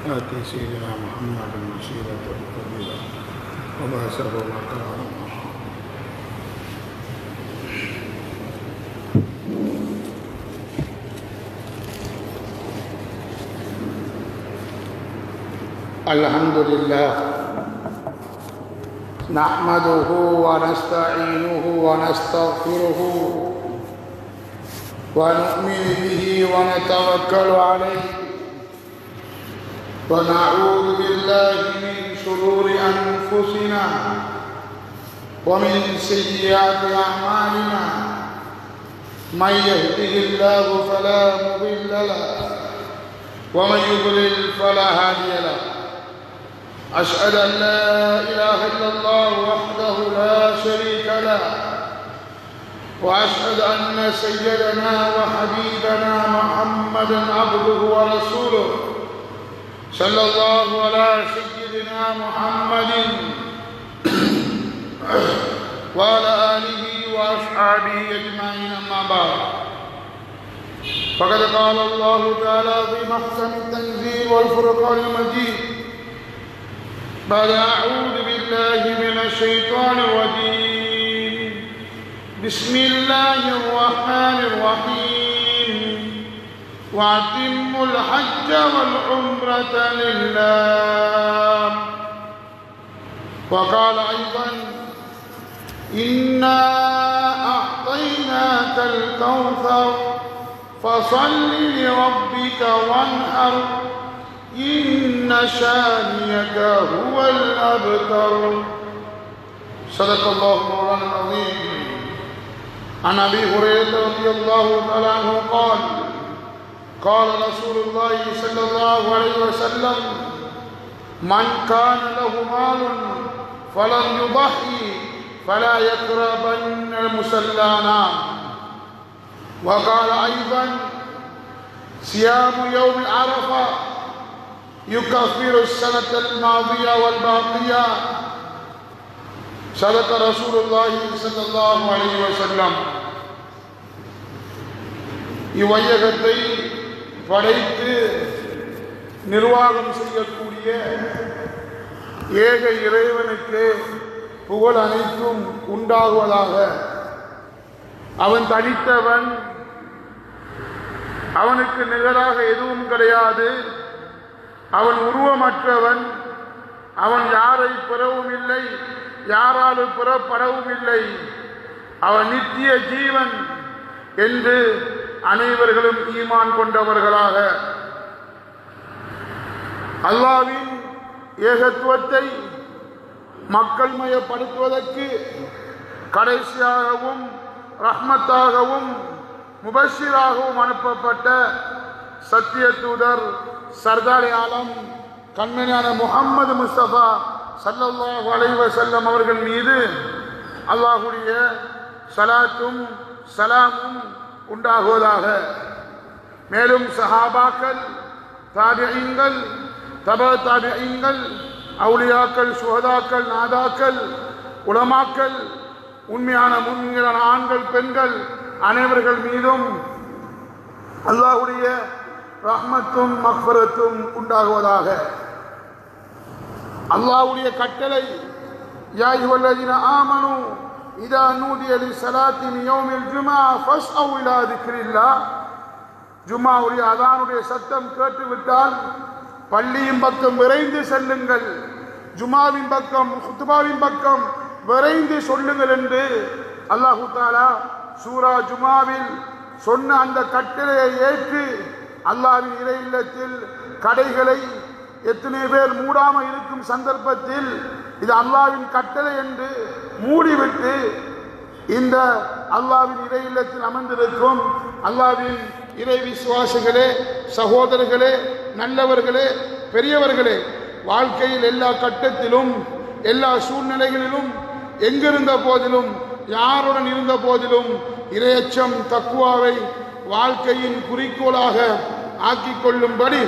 آتي سيدنا محمد الوسيلة والفضيلة وبعثه مقاما الحمد لله نحمده ونستعينه ونستغفره ونؤمن به ونتوكل عليه ونعوذ بالله من شرور أنفسنا ومن سيئات أعمالنا من يهده الله فلا مضل له ومن يضلل فلا هادي له أشهد أن لا إله إلا الله وحده لا شريك له وأشهد أن سيدنا وحبيبنا محمدا عبده ورسوله صلى الله على سيدنا محمد وعلى آله وأصحابه أجمعين أما بعد فقد قال الله تعالى في محكم التنزيل والفرقان المجيد بعد أعوذ بالله من الشيطان الرجيم بسم الله الرحمن الرحيم وأتموا الحج والعمرة لله وقال أيضا إنا أعطيناك الكوثر فصل لربك وانحر إن شانئك هو الأبتر صدق الله مولانا العظيم عن أبي هريرة رضي الله تعالى عنه قال قال رسول الله صلى الله عليه وسلم من كان له مال فلم يضحي فلا يقربن المصلانا وقال أيضا صيام يوم عرفة يكفر السنة الماضية والباقية صدق رسول الله صلى الله عليه وسلم இவ்வையகத்தை படைத்து நிர்வாகம் செய்யக்கூடிய ஏக இறைவனுக்கு புகழ் அனைத்தும் உண்டாகுவதாக. அவன் தனித்தவன், அவனுக்கு நிகராக எதுவும் கிடையாது. அவன் உருவமற்றவன், அவன் யாரை பெறவும் இல்லை, யாராலும் பெறப்படவும் இல்லை. அவன் நித்திய ஜீவன் என்று அனைவர்களும் ஈமான் கொண்டவர்களாக அல்லாஹ்வின் ஏகத்துவத்தை மக்கள் மயப்படுத்துவதற்கு கடைசியாகவும் ரஹ்மத்தாகவும் முபஷிராகவும் அனுப்பப்பட்ட சத்திய தூதர் சர்தார் ஆலம் கண்மணியான முஹம்மது முஸ்தபா ஸல்லல்லாஹு அலைஹி வஸல்லம் அவர்கள் மீது அல்லாஹ்வுடைய ஸலாத்தும் ஸலாமும் உண்டாகுவதாக. மேலும் சஹாபாக்கள், தாபிஈன்கள், தபா தாபிஈன்கள், அவுலியாக்கள், சுஹதாக்கள், நாதாக்கள், உலமாக்கள், உண்மையான முன்னிலான ஆண்கள், பெண்கள் அனைவர்கள் மீதும் அல்லாஹ்வுடைய ரஹ்மத்தும் மக்ஃபிரத்தும் உண்டாகுவதாக. அல்லாஹ்வுடைய கட்டளை யா அய்யுஹல்லதீன ஆமனூ இதா நூதிய லிஸ்ஸலாத்தி மின் யௌமில் ஜும்ஆ ஃபஸ்அவ் இலா திக்ரில்லாஹ். ஜும்ஆவுடைய அதானுடைய சத்தம் கேட்டுவிட்டால் பள்ளியின் பக்கம் விரைந்து செல்லுங்கள், ஜும்ஆவின் பக்கம், குத்பாவின் பக்கம் விரைந்து சொல்லுங்கள் என்று அல்லாஹு தஆலா சூரா ஜும்ஆவில் சொன்ன அந்த கட்டளையை ஏற்று அல்லாஹ்வின் இறை இல்லத்தில் கடைகளை எத்தனை பேர் மூடாமல் இருக்கும் சந்தர்ப்பத்தில் இது அல்லாஹ்வின் கட்டளை என்று மூடிவிட்டு இந்த அல்லாஹ்வின் இறை இல்லத்தில் அமர்ந்திருக்கும் அல்லாஹ்வின் இறை விசுவாசிகளே, சகோதரர்களே, நல்லவர்களே, பெரியவர்களே, வாழ்க்கையில் எல்லா கட்டத்திலும் எல்லா சூழ்நிலைகளிலும் எங்கிருந்த போதிலும் யாருடன் இருந்த போதிலும் இறையச்சம் தக்குவாவை வாழ்க்கையின் குறிக்கோளாக ஆக்கிக் கொள்ளும்படி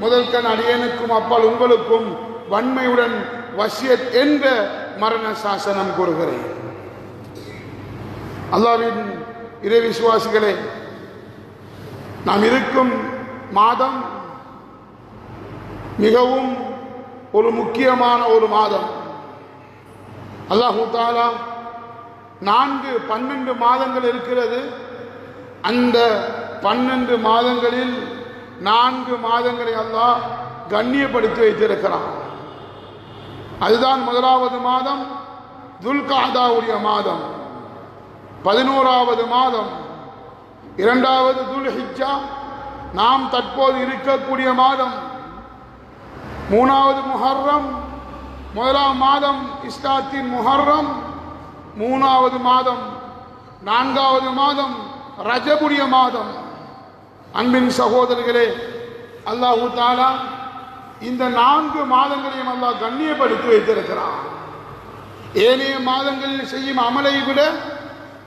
முதல் கண் அடியனுக்கும் அப்பால் உங்களுக்கும் வன்மையுடன் வசியத் என்ற மரண சாசனம் கூறுகிறேன். அல்லாஹ்வின் இறை விசுவாசிகளே, நாம் இருக்கும் மாதம் மிகவும் ஒரு முக்கியமான ஒரு மாதம். அல்லாஹ் தஆலா 12 மாதங்கள் இருக்கிறது. அந்த 12 மாதங்களில் 4 மாதங்களை அல்லாஹ் கண்ணியப்படுத்தி வைத்திருக்கிறான். அதுதான் முதலாவது மாதம் துல்காதாவுடைய மாதம், 11வது மாதம். இரண்டாவது துல்ஹிஜ்ஜா, நாம் தற்போது இருக்கக்கூடிய மாதம். மூணாவது முஹர்ரம், முதலாம் மாதம் இஸ்லாத்தின் முஹர்ரம், மூணாவது மாதம். நான்காவது மாதம் ரஜபுடைய மாதம். அன்பின் சகோதரர்களே, அல்லாஹு தஆலா இந்த 4 மாதங்களையும் அல்லாஹ் கண்ணியப்படுத்தி வைத்திருக்கிறான். ஏனைய மாதங்களில் செய்யும் அமலை விட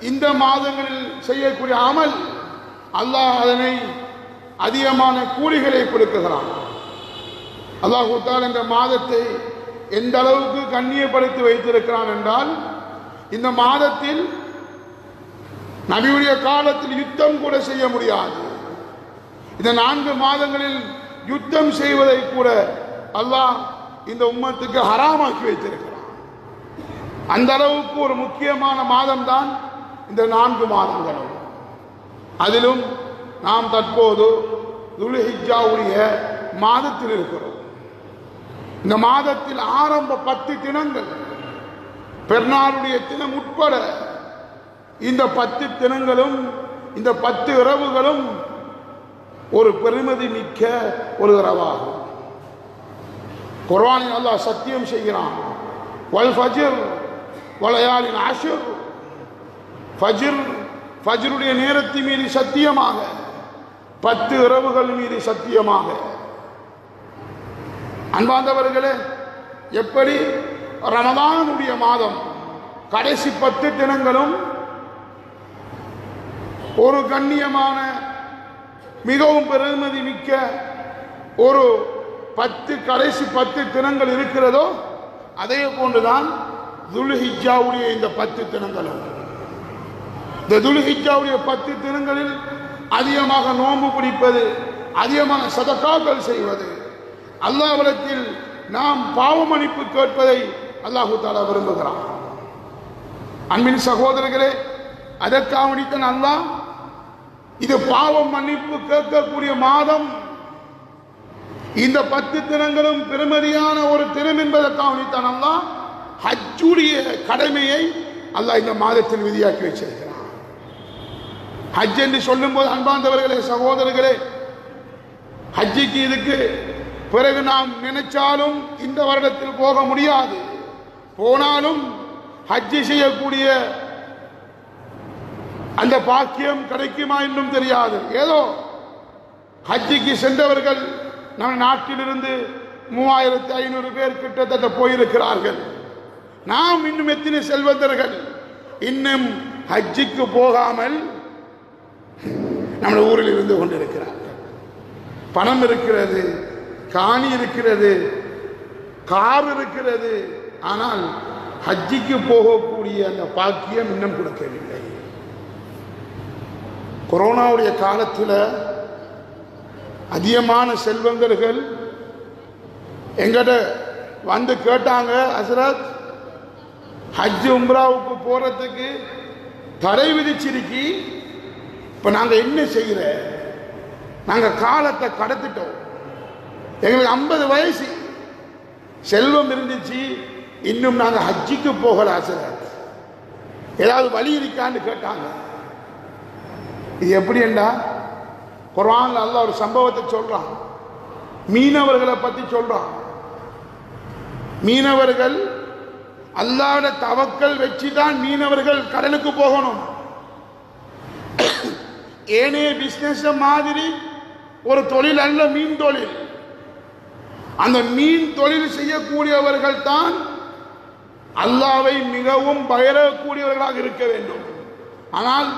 இந்த மாதங்களில் செய்யக்கூடிய அமல் அல்லாஹ் அதனை அதிகமான கூலிகளை கொடுக்குகிறான். அல்லாஹ் தஆலா இந்த மாதத்தை எந்த அளவுக்கு கண்ணியப்படுத்தி வைத்திருக்கிறான் என்றால், இந்த மாதத்தில் நபியுடைய காலத்தில் யுத்தம் கூட செய்ய முடியாது. இந்த 4 மாதங்களில் யுத்தம் செய்வதை கூட அல்லாஹ் இந்த உம்மத்துக்கு ஹராமாக்கி வைத்திருக்கிறான். அந்த அளவுக்கு ஒரு முக்கியமான மாதம் தான் இந்த 4 மாதங்களும். அதிலும் நாம் தற்போது துல்ஹிஜ்ஜாவுடைய மாதத்தில் இருக்கிறோம். இந்த மாதத்தில் ஆரம்ப 10 தினங்கள், பெருநாளுடைய தினம் உட்பட இந்த 10 தினங்களும், இந்த 10 இரவுகளும் ஒரு பெருமதி மிக்க ஒரு இரவாகும். குர்ஆனில் அல்லாஹ் சத்தியம் செய்கிறான், வல் ஃபஜ்ர் வலயாலின் அஷ்ர். ஃபஜ்ர், ஃபஜ்ருடைய நேரத்தின் மீது சத்தியமாக, 10 இரவுகள் மீது சத்தியமாக. அன்பார்ந்தவர்களே, எப்படி ரமதானுடைய மாதம் கடைசி 10 தினங்களும் ஒரு கண்ணியமான மிகவும் பெருமதி மிக்க ஒரு கடைசி 10 தினங்கள் இருக்கிறதோ, அதே போன்றுதான் துல்ஹிஜ்ஜாவுடைய இந்த 10 தினங்களும். இந்த துல்ஹிஜ்ஜாவுடைய 10 தினங்களில் அதிகமாக நோன்பு பிடிப்பது, அதிகமாக சதகாக்கள் செய்வது, அல்லாஹ்விடத்தில் நாம் பாவ மன்னிப்பு கேட்பதை அல்லாஹ் தஆலா விரும்புகிறான். அன்பின் சகோதரர்களே, அதற்காகத்தான் அல்லாஹ் இது பாவ மன்னிப்பு கேட்கக்கூடிய மாதம். இந்த 10 தினங்களும் பெருமதியான ஒரு தினம் என்பதற்காகத்தான் அல்லாஹ் ஹஜ்ஜுடைய கடமையை அல்லாஹ் இந்த மாதத்தில் விதியாக்கி வச்சிருக்கிறான். ஹஜ் என்று சொல்லும் போது அன்பார்ந்தவர்களே, சகோதரர்களே, ஹஜ்ஜிக்கு இதுக்கு பிறகு நாம் நினைச்சாலும் இந்த வருடத்தில் போக முடியாது. போனாலும் ஹஜ்ஜி செய்யக்கூடிய அந்த பாக்கியம் கிடைக்குமா என்றும் தெரியாது. ஏதோ ஹஜ்ஜிக்கு சென்றவர்கள் நம் நாட்டிலிருந்து 3500 பேர் கிட்டத்தட்ட போயிருக்கிறார்கள். நாம் இன்னும் எத்தனை செல்வந்தர்கள் இன்னும் ஹஜ்ஜிக்கு போகாமல் நம்ம ஊரில் இருந்து கொண்டிருக்கிறார்கள். பணம் இருக்கிறது, காணி இருக்கிறது, கார் இருக்கிறது, ஆனால் ஹஜ்ஜிக்கு போகக்கூடிய அந்த பாக்கியம் இன்னும் கொடுக்கவில்லை. கொரோனாவுடைய காலத்தில் அதிகமான செல்வந்தர்கள் எங்கிட்ட வந்து கேட்டாங்க, ஹஸ்ரத் ஹஜ் உம்ராவுக்கு போறதுக்கு தடை விதிச்சிருக்கி, இப்ப நாங்க என்ன செய்யற? நாங்க காலத்தை கடத்திட்டோம், எங்களுக்கு 50 வயசு, செல்வம் இருந்துச்சு, இன்னும் நாங்க ஹஜ்ஜிக்கு போகல ஹஸ்ரத், ஏதாவது வழி இருக்கான்னு கேட்டாங்க. இது எப்படி என்றா, குர்ஆன்ல அல்லாஹ் ஒரு சம்பவத்தை சொல்றான், மீனவர்களை பத்தி சொல்றான். மீனவர்கள் அல்லாஹ்வுடைய தவக்கல் வச்சுதான் மீனவர்கள் கடலுக்கு போகணும். ஏனைய பிசினஸ் மாதிரி ஒரு தொழில் அல்ல மீன் தொழில். அந்த மீன் தொழில் செய்யக்கூடியவர்கள் தான் அல்லாஹ்வை மிகவும் பயரக்கூடியவர்களாக இருக்க வேண்டும். ஆனால்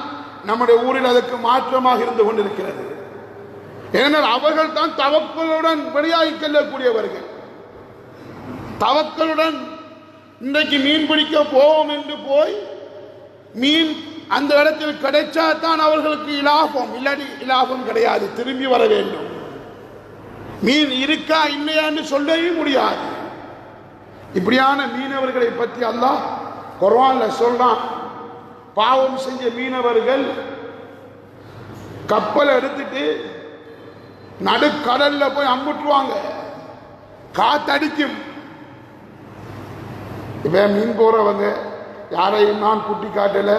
நம்முடைய ஊரில் அதற்கு மாற்றமாக இருந்து கொண்டிருக்கிறது. ஏனென்றால் அவர்கள் தான் தவக்கலுடன் வெளியாகி செல்லக்கூடியவர்கள். தவக்கலுடன் இன்றைக்கு மீன் பிடிக்க போவோம் என்று போய் மீன் அந்த இடத்தில் கிடைச்சா தான் அவர்களுக்கு இலாபம், இல்லாட்டி இலாபம் கிடையாது, திரும்பி வர வேண்டும். மீன் இருக்கா இல்லையான்னு சொல்லவே முடியாது. இப்படியான மீனவர்களை பற்றி அல்லாஹ் குர்ஆன்ல சொல்றான். பாவம் செஞ்ச மீனவர்கள் கப்பலை எடுத்துட்டு நடுக்கடல்ல போய் அம்புட்டுவாங்க, காத்தடிக்கும். இப்ப மீன் போறவங்க யாரையும் நான் குட்டி காட்டல,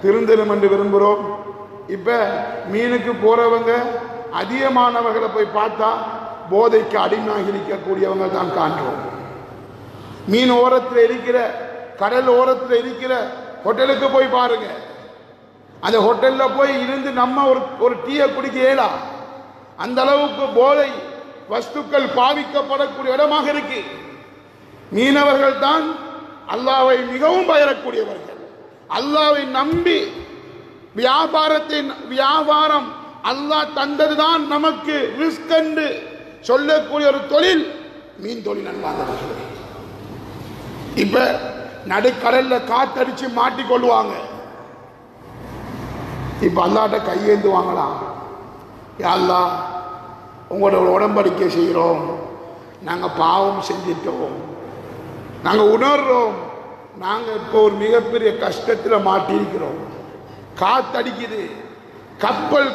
திருந்தலும் என்று விரும்புகிறோம். இப்ப மீனுக்கு போறவங்க அதிகமானவர்களை போய் பார்த்தா போதைக்கு அடிமையாகி இருக்கக்கூடியவங்க தான் காண்றோம். மீன் ஓரத்தில் இருக்கிற, கடல் ஓரத்தில் இருக்கிற ஹோட்டலுக்கு போய் பாருங்க. அந்த ஹோட்டல்ல போய் இருந்து நம்ம ஒரு டீயை குடிக்க இயலா, அந்த அளவுக்கு போதை வஸ்துக்கள் பாவிக்கப்படக்கூடிய இடமாக இருக்கு. மீனவர்கள் தான் அல்லாஹ்வை மிகவும் பயரக்கூடியவர்கள். அல்லாஹ்வை நம்பி வியாபாரம் அல்லாஹ் தந்ததுதான் நமக்கு ரிஸ்க் என்று சொல்லக்கூடிய ஒரு தொழில் மீன் தொழில். அன்பார்ந்தவர்களே, இப்ப நடுக்கடல்ல காத்தடிச்சு மாட்டிக்கொள்வாங்க. இப்ப அல்லாஹ்ட்ட கையேந்து வாங்கலாம். யா அல்லாஹ், உங்களோட உடன்படிக்கை செய்கிறோம், நாங்க பாவம் செஞ்சிட்டோம், நாங்க உணர்றோம், நாங்க இப்போ ஒரு மிகப்பெரிய கஷ்டத்தில் மாட்டிருக்கிறோம், காத்தடிக்குது, கப்பல்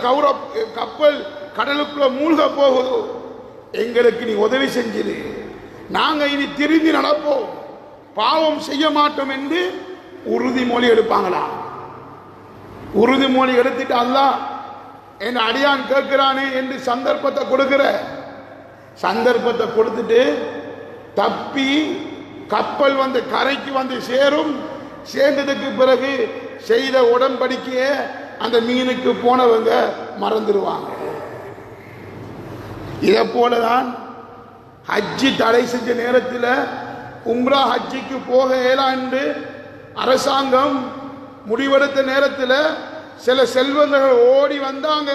கடலுக்குள்ள மூழ்க போகுது, எங்களுக்கு நீ உதவி செஞ்சிரு, நாங்க இனி திரும்பி நடப்போம், பாவம் செய்ய மாட்டோம் என்று உறுதிமொழி எடுப்பாங்களா? உறுதிமொழி எடுத்துட்டு அல்லாஹ் என் அடியான் கேட்கிறானே என்று சந்தர்ப்பத்தை கொடுக்கிற, சந்தர்ப்பத்தை கொடுத்துட்டு தப்பி கப்பல் வந்து கரைக்கு வந்து சேரும். சேர்ந்ததுக்கு பிறகு செய்த உடன்படிக்கைய அந்த மீனுக்கு போனவங்க மறந்துடுவாங்க. இதை போலதான் ஹஜ்ஜி தடை செஞ்ச நேரத்தில் உம்ரா ஹஜ்ஜிக்கு போக இயலாது என்று அரசாங்கம் முடிவெடுத்த நேரத்தில் சில செல்வந்தர்கள் ஓடி வந்தாங்க.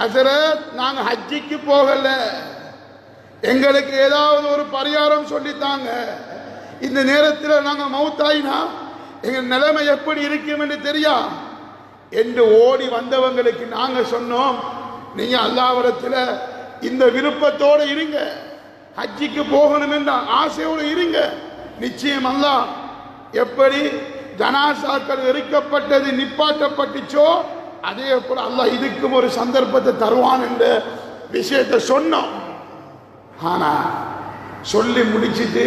ஹஜ்ரத், நாங்க ஹஜ்ஜிக்கு போகல, எங்களுக்கு ஏதாவது ஒரு பரிகாரம் சொல்லித்தாங்க, இந்த நேரத்தில் நாங்க மௌத்தாயினா எங்க நிலைமை எப்படி இருக்கும் என்று தெரியா என்று ஓடி வந்தவங்களுக்கு நாங்க சொன்னோம், நீங்க அல்லாஹ்விடத்தில் இந்த விருப்பத்தோடு இருங்க, ஹஜ்ஜிக்கு போகணும் என்ற ஆசையோடு இருங்க, நிச்சயம் அல்லாஹ் எப்படி ஜனாசாக்கள் எரிக்கப்பட்டது நிப்பாட்டப்பட்டுச்சோ அதே போல அல்லாஹ் இதுக்கும் ஒரு சந்தர்ப்பத்தை தருவான் என்ற விஷயத்தை சொன்னோம். ஆனா சொல்லி முடிச்சிட்டு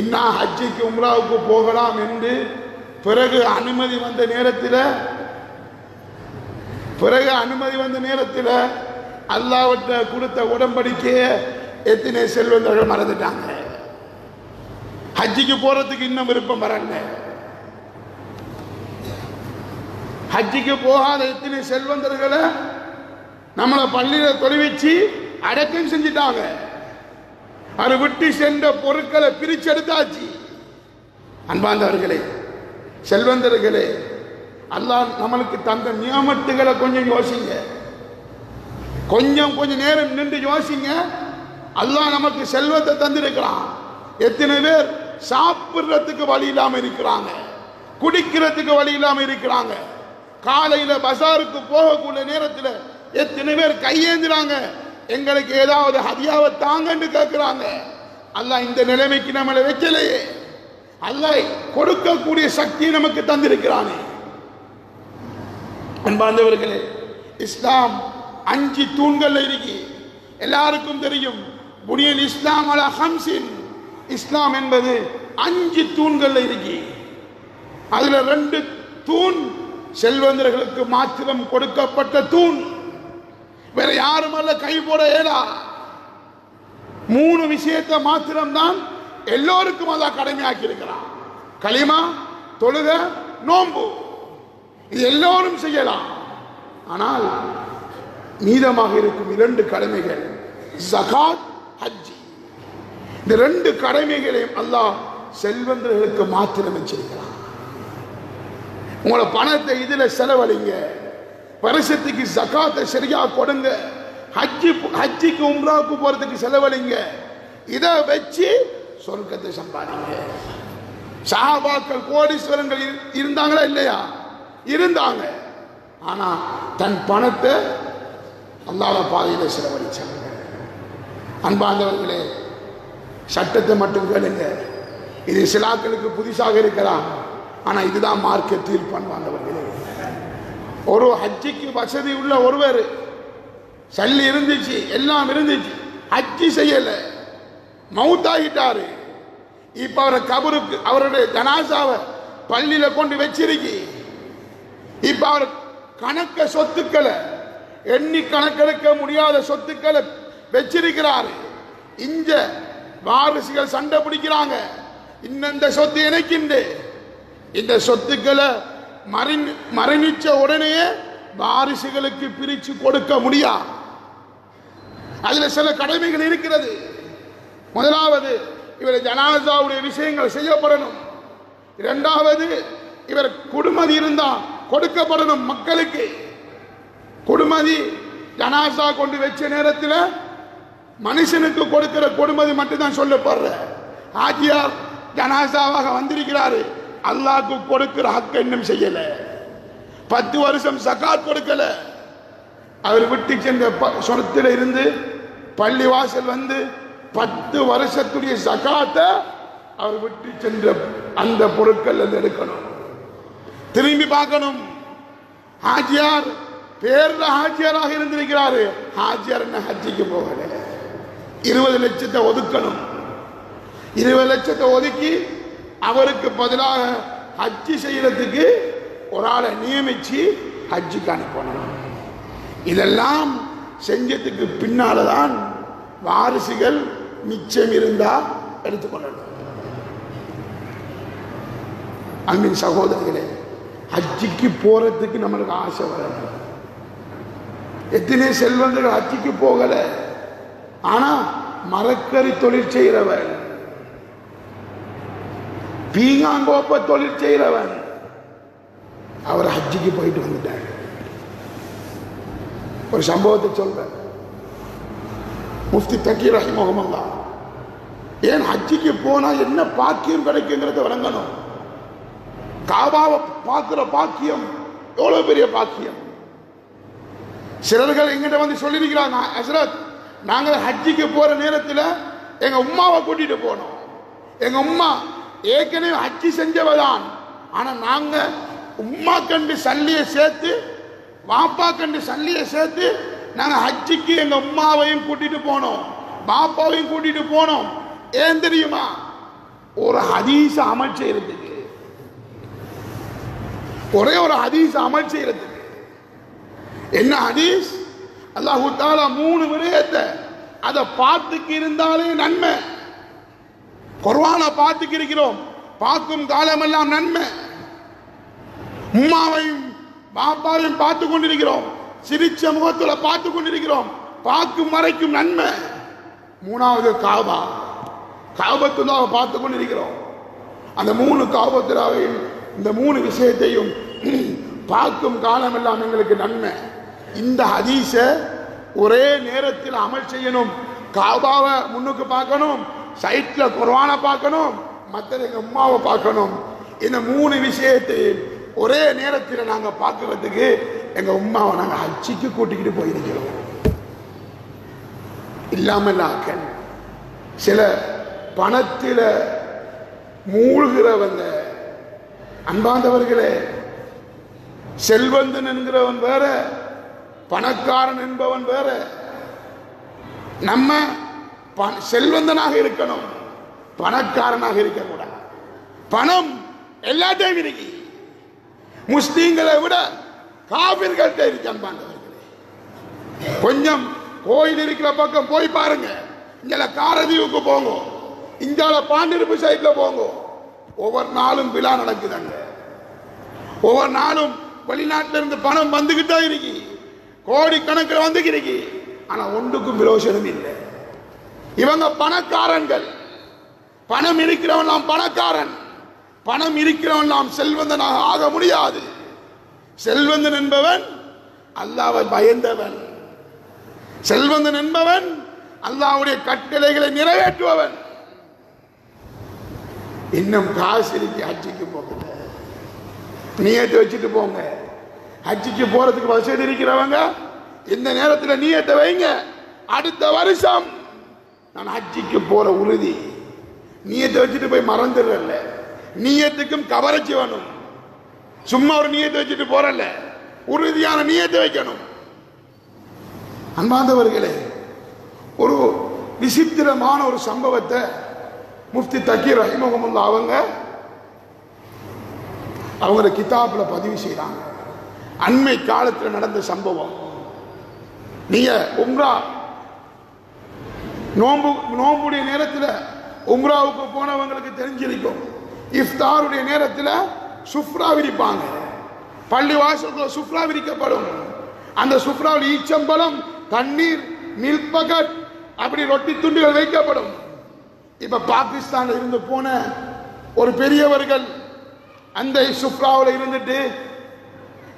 இன்னா ஹஜ்ஜிக்கு உம்ராவுக்கு போகலாம் என்று பிறகு அனுமதி வந்த நேரத்தில் அல்லாஹ்விட்ட கொடுத்த உடன்படிக்கையை எத்தனை செல்வந்தர்கள் மறந்துட்டாங்க. ஹஜ்ஜிக்கு போறதுக்கு இன்னும் விருப்பம் வரல. ஹஜ்ஜிக்கு போகாத எத்தனை செல்வந்தர்களை நம்மளை பள்ளியில தொலைவச்சு அடக்கம் செஞ்சிட்டாங்க. அது விட்டு சென்ற பொருட்களை பிரிச்செடுத்தாச்சு. அன்பார்ந்தவர்களே, செல்வந்தர்களே, அல்லாஹ் நம்மளுக்கு தந்த நியமத்துகளை கொஞ்சம் யோசிங்க, கொஞ்சம் நேரம் நின்று யோசிங்க. அல்லாஹ் நமக்கு செல்வத்தை தந்திருக்கிறான். எத்தனை பேர் சாப்பிடுறதுக்கு வழி இல்லாம இருக்கிறாங்க, குடிக்கிறதுக்கு வழி இல்லாம இருக்கிறாங்க. காலையில பசாருக்கு போகக்கூடிய நேரத்தில் எத்தனை பேர் கையேந்துறாங்க, எங்களுக்கு ஏதாவது ஹதியாவை தாங்கன்னு கேட்கிறாங்க. அல்லாஹ் இந்த நிலைமைக்கு நம்மளை வைக்கலையே, அல்லாஹ் கொடுக்கக்கூடிய சக்தி நமக்கு தந்திருக்கிறானே. அன்பார்ந்தவர்களே, இஸ்லாம் 5 தூண்கள் இருக்கு. எல்லாருக்கும் தெரியும், புனியல் இஸ்லாம் அலா ஹம்சின், இஸ்லாம் என்பது 5 தூண்கள் இருக்கு. அதுல 2 தூண் செல்வந்தர்களுக்கு மாத்திரம் கொடுக்கப்பட்ட தூண், வேற யாரும் அல்ல கை போட இயலா. 3 விஷயத்தை மாத்திரம்தான் எல்லோருக்கும் அல்லாஹ் கடமையாக்கி இருக்கிறான். கலிமா, தொழுக, நோன்பு, இது எல்லோரும் செய்யலாம். ஆனால் மீதமாக இருக்கும் 2 கடமைகள், ஜகாத், ஹஜ், இந்த 2 கடமைகளையும் அல்லாஹ் செல்வந்தர்களுக்கு மாத்திரம் வச்சிருக்கிறான். உங்களோட பணத்தை இதுல செலவழிங்க, வருஷத்துக்கு ஜகாத்தை சரியா கொடுங்க, ஹஜ்ஜிக்கு உம்ராவுக்கு போறதுக்கு செலவழிங்க, இதை வச்சு சொர்க்கத்தை சம்பாதிங்க. சஹாபாக்கள் கோடீஸ்வரங்கள் இருந்தாங்களா இல்லையா? இருந்தாங்க. ஆனா தன் பணத்தை அல்லாஹ்வுடைய பாதையில செலவழிச்சாங்க. அன்பார்ந்தவர்களே, சட்டத்தை மட்டும் கேளுங்க. இது சிலாக்களுக்கு புதுசாக இருக்கலாம், ஆனா இதுதான் மார்க்க தீர்ப்பு. அன்பார்ந்தவர்களே, ஒரு ஹஜ்ஜிக்கு வசதி உள்ள ஒருவர், சல்லி இருந்துச்சு, எல்லாம் இருந்துச்சு, ஹஜ்ஜி செய்யல, மவுத்தாகிட்டாரு. இப்ப அவரை கபருக்கு, அவருடைய ஜனாசாவை பள்ளியில கொண்டு வச்சிருக்கி. இப்ப அவர் கணக்க சொத்துக்களை, எண்ணி கணக்கெடுக்க முடியாத சொத்துக்களை வச்சிருக்கிறாரு. இங்க வாரிசுகள் சண்டை பிடிக்கிறாங்க, இந்த சொத்து எனக்கிண்டு. இந்த சொத்துக்களை மரணிச்ச உடனே வாரிசுகளுக்கு பிரிச்சு கொடுக்க முடியாது. அதுல சில கடமைகள் இருக்கிறது. முதலாவது, இவர் ஜனாசாவுடைய விஷயங்கள் செய்யப்படணும். இரண்டாவது, இவர் குடுமதி இருந்தா கொடுக்கப்படணும் மக்களுக்கு. குடுமதி ஜனாசா கொண்டு வச்ச நேரத்தில் மனுஷனுக்கு கொடுக்கிற கொடுமதி மட்டும்தான் சொல்லப்படுற. ஆஜியார் ஜனாசாவாக வந்திருக்கிறாரு, அல்லாஹ்க்கு கொடுக்கிற ஹக்க இன்னும் செய்யல. 10 வருஷம் சகாத் கொடுக்கல. அவர் விட்டு சென்ற சொத்துல இருந்து பள்ளிவாசல் வந்து 10 வருஷத்துடைய சகாத்தை அவர் விட்டு சென்ற அந்த பொருட்கள் எடுக்கணும், திரும்பி பார்க்கணும். ஹாஜியார் பேர்ல ஹாஜியாராக இருந்திருக்கிறாரு, ஹாஜியார் என்ன ஹஜ்ஜிக்கு போகல. 20 லட்சத்தை ஒதுக்கணும். 20 லட்சத்தை ஒதுக்கி அவருக்கு பதிலாக ஹஜ்ஜி செய்யறதுக்கு ஒரு ஆளை நியமிச்சு ஹஜ்ஜிக்கு அனுப்பணும். இதெல்லாம் செஞ்சதுக்கு பின்னால்தான் வாரிசுகள் மிச்சம் இருந்தா எடுத்துக்கொள்ளணும். அன்பின் சகோதரர்களே, ஹஜ்ஜிக்கு போறதுக்கு நம்மளுக்கு ஆசை வரணும். எத்தனை செல்வந்தர்கள் ஹஜ்ஜிக்கு போகல, ஆனா மரக்கறி தொழில் செய்கிறவன், பீங்காங்கோப்ப தொழில் செய்கிறவன், அவர் ஹஜ்ஜிக்கு போயிட்டு வந்துட்டார். ஒரு சம்பவத்தை சொல்ற. முஃப்தி தக்கி ரஹிமஹுல்லாஹ், ஏன் ஹஜ்ஜிக்கு போனா என்ன பாக்கியம் கிடைக்குங்கிறத வழங்கணும். காபாவை பார்க்கிற பாக்கியம் எவ்வளவு பெரிய பாக்கியம். சிலர்கள் எங்கிட்ட வந்து சொல்லியிருக்கிறாங்க, ஹஸ்ரத், நாங்கள் ஹஜ்ஜிக்கு போற நேரத்தில் எங்க உம்மாவை கூட்டிட்டு போனோம். எங்க உம்மா ஏற்கனவே ஹஜ்ஜி செஞ்சவதான், ஆனா நாங்க உம்மா கண்டு சல்லியை சேர்த்து, வாப்பா கண்டு சல்லியை சேர்த்து நாங்க ஹஜ்ஜிக்கு எங்க உம்மாவையும் கூட்டிட்டு போனோம், பாப்பாவையும் கூட்டிட்டு போனோம். ஏன் தெரியுமா? ஒரு ஹதீஸ அமல் செய்யறதுக்கு, ஒரே ஒரு ஹதீஸ அமல் செய்யறதுக்கு. என்ன ஹதீஸ்? அல்லாஹு தஆலா 3 விடயத்தை அதை பார்த்துக்கு இருந்தாலே நன்மை. குர்ஆனை பார்த்துக்கு இருக்கிறோம், பார்க்கும் காலமெல்லாம் நன்மை. உம்மாவையும் பாப்பாவையும் பார்த்து கொண்டிருக்கிறோம், சிரிச்ச முகத்துல பார்த்து கொண்டிருக்கிறோம், பார்க்கும் வரைக்கும் நன்மை. 3வது காபா, காபத்துல்லாஹ் பார்த்து கொண்டிருக்கிறோம். அந்த 3 காபத்துல்லாவையும், இந்த 3 விஷயத்தையும் பார்க்கும் காலமெல்லாம் எங்களுக்கு நன்மை. இந்த ஹதீஸ ஒரே நேரத்தில் அமல் செய்யணும். காபாவை முன்னுக்கு பார்க்கணும், சைட்ல குர்ஆனை பார்க்கணும், மற்ற எங்க உம்மாவை பார்க்கணும். இந்த 3 விஷயத்தை ஒரே நேரத்தில் நாங்க பார்க்கறதுக்கு எங்க உம்மாவை நாங்க ஹஜ்ஜிக்கு கூட்டிக்கிட்டு போயிருக்கிறோம். இல்லாமல் சில பணத்தில மூழ்கிறவங்க, அன்பாந்தவர்களே, செல்வந்தன் என்கிறவன் வேற, பணக்காரன் என்பவன் வேற. நம்ம செல்வந்தனாக இருக்கணும், பணக்காரனாக இருக்கக்கூடாது. பணம் எல்லாத்தையும் இருக்கு. முஸ்லீம்களை விட காபிர்கள்ட்ட இருக்கு. அன்பாந்தவர்களே, கொஞ்சம் கோயில் இருக்கிற பக்கம் போய் பாருங்க. இங்க காரதீவுக்கு போங்க, இங்கால பாண்டிருப்பு சைட்ல போங்க. ஒவ்வொரு நாளும் விழா நடக்குதாங்க. ஒவ்வொரு நாளும் வெளிநாட்டில இருந்து பணம் வந்துகிட்டே இருக்கு, கோடிக்கணக்கில் வந்துருக்கு. ஆனா ஒன்றுக்கும் பிரயோஜனம் இல்லை. இவங்க பணக்காரன்கள். பணம் இருக்கிறவன் நாம் பணக்காரன், பணம் இருக்கிறவன் நாம் செல்வந்தனாக ஆக முடியாது. செல்வந்தன் என்பவன் அல்லாஹ்வை பயந்தவன். செல்வந்தன் என்பவன் அல்லாஹ்வுடைய கட்டளைகளை நிறைவேற்றுபவன். இன்னும் காசு இருக்கு, ஹஜ்ஜிக்கு போகல, நியத்தை வச்சுட்டு போங்க. ஹஜ்ஜிக்கு போறதுக்கு வசதி இருக்கிறவங்க இந்த நேரத்தில் நியத்தை வைங்க. அடுத்த வருஷம் நான் ஹஜ்ஜிக்கு போற உறுதி. நியத்தை வச்சுட்டு போய் மறந்துடுறல்ல, நியத்துக்கும் கவரட்சி வேணும். சும்மா ஒரு நியத்தை வச்சுட்டு போறல்ல, உறுதியான நியத்தை வைக்கணும். அன்பார்ந்தவர்களே, ஒரு விசித்திரமான ஒரு சம்பவத்தை முஃப்தி தக்கி ரஹிமஹுல்லா அவங்க கிதாப்ல பதிவு செய்றாங்க. அண்மை காலத்தில் நடந்த சம்பவம். நீங்க உம்ரா நோம்புடைய நேரத்தில் உம்ராவுக்கு போனவங்களுக்கு தெரிஞ்சிருக்கும். இஃப்தாருடைய நேரத்தில் சுஃப்ரா விரிப்பாங்க. பள்ளி வாசல்கள் சுஃப்ரா விரிக்கப்படும். அந்த சுஃப்ராவில் ஈச்சம்பழம், தண்ணீர், மில்க் பக்கெட், அப்படி ரொட்டி துண்டுகள் வைக்கப்படும். இப்ப பாகிஸ்தான்ல இருந்து போன ஒரு பெரியவர்கள் அந்த சுஃப்ராவில் இருந்துட்டு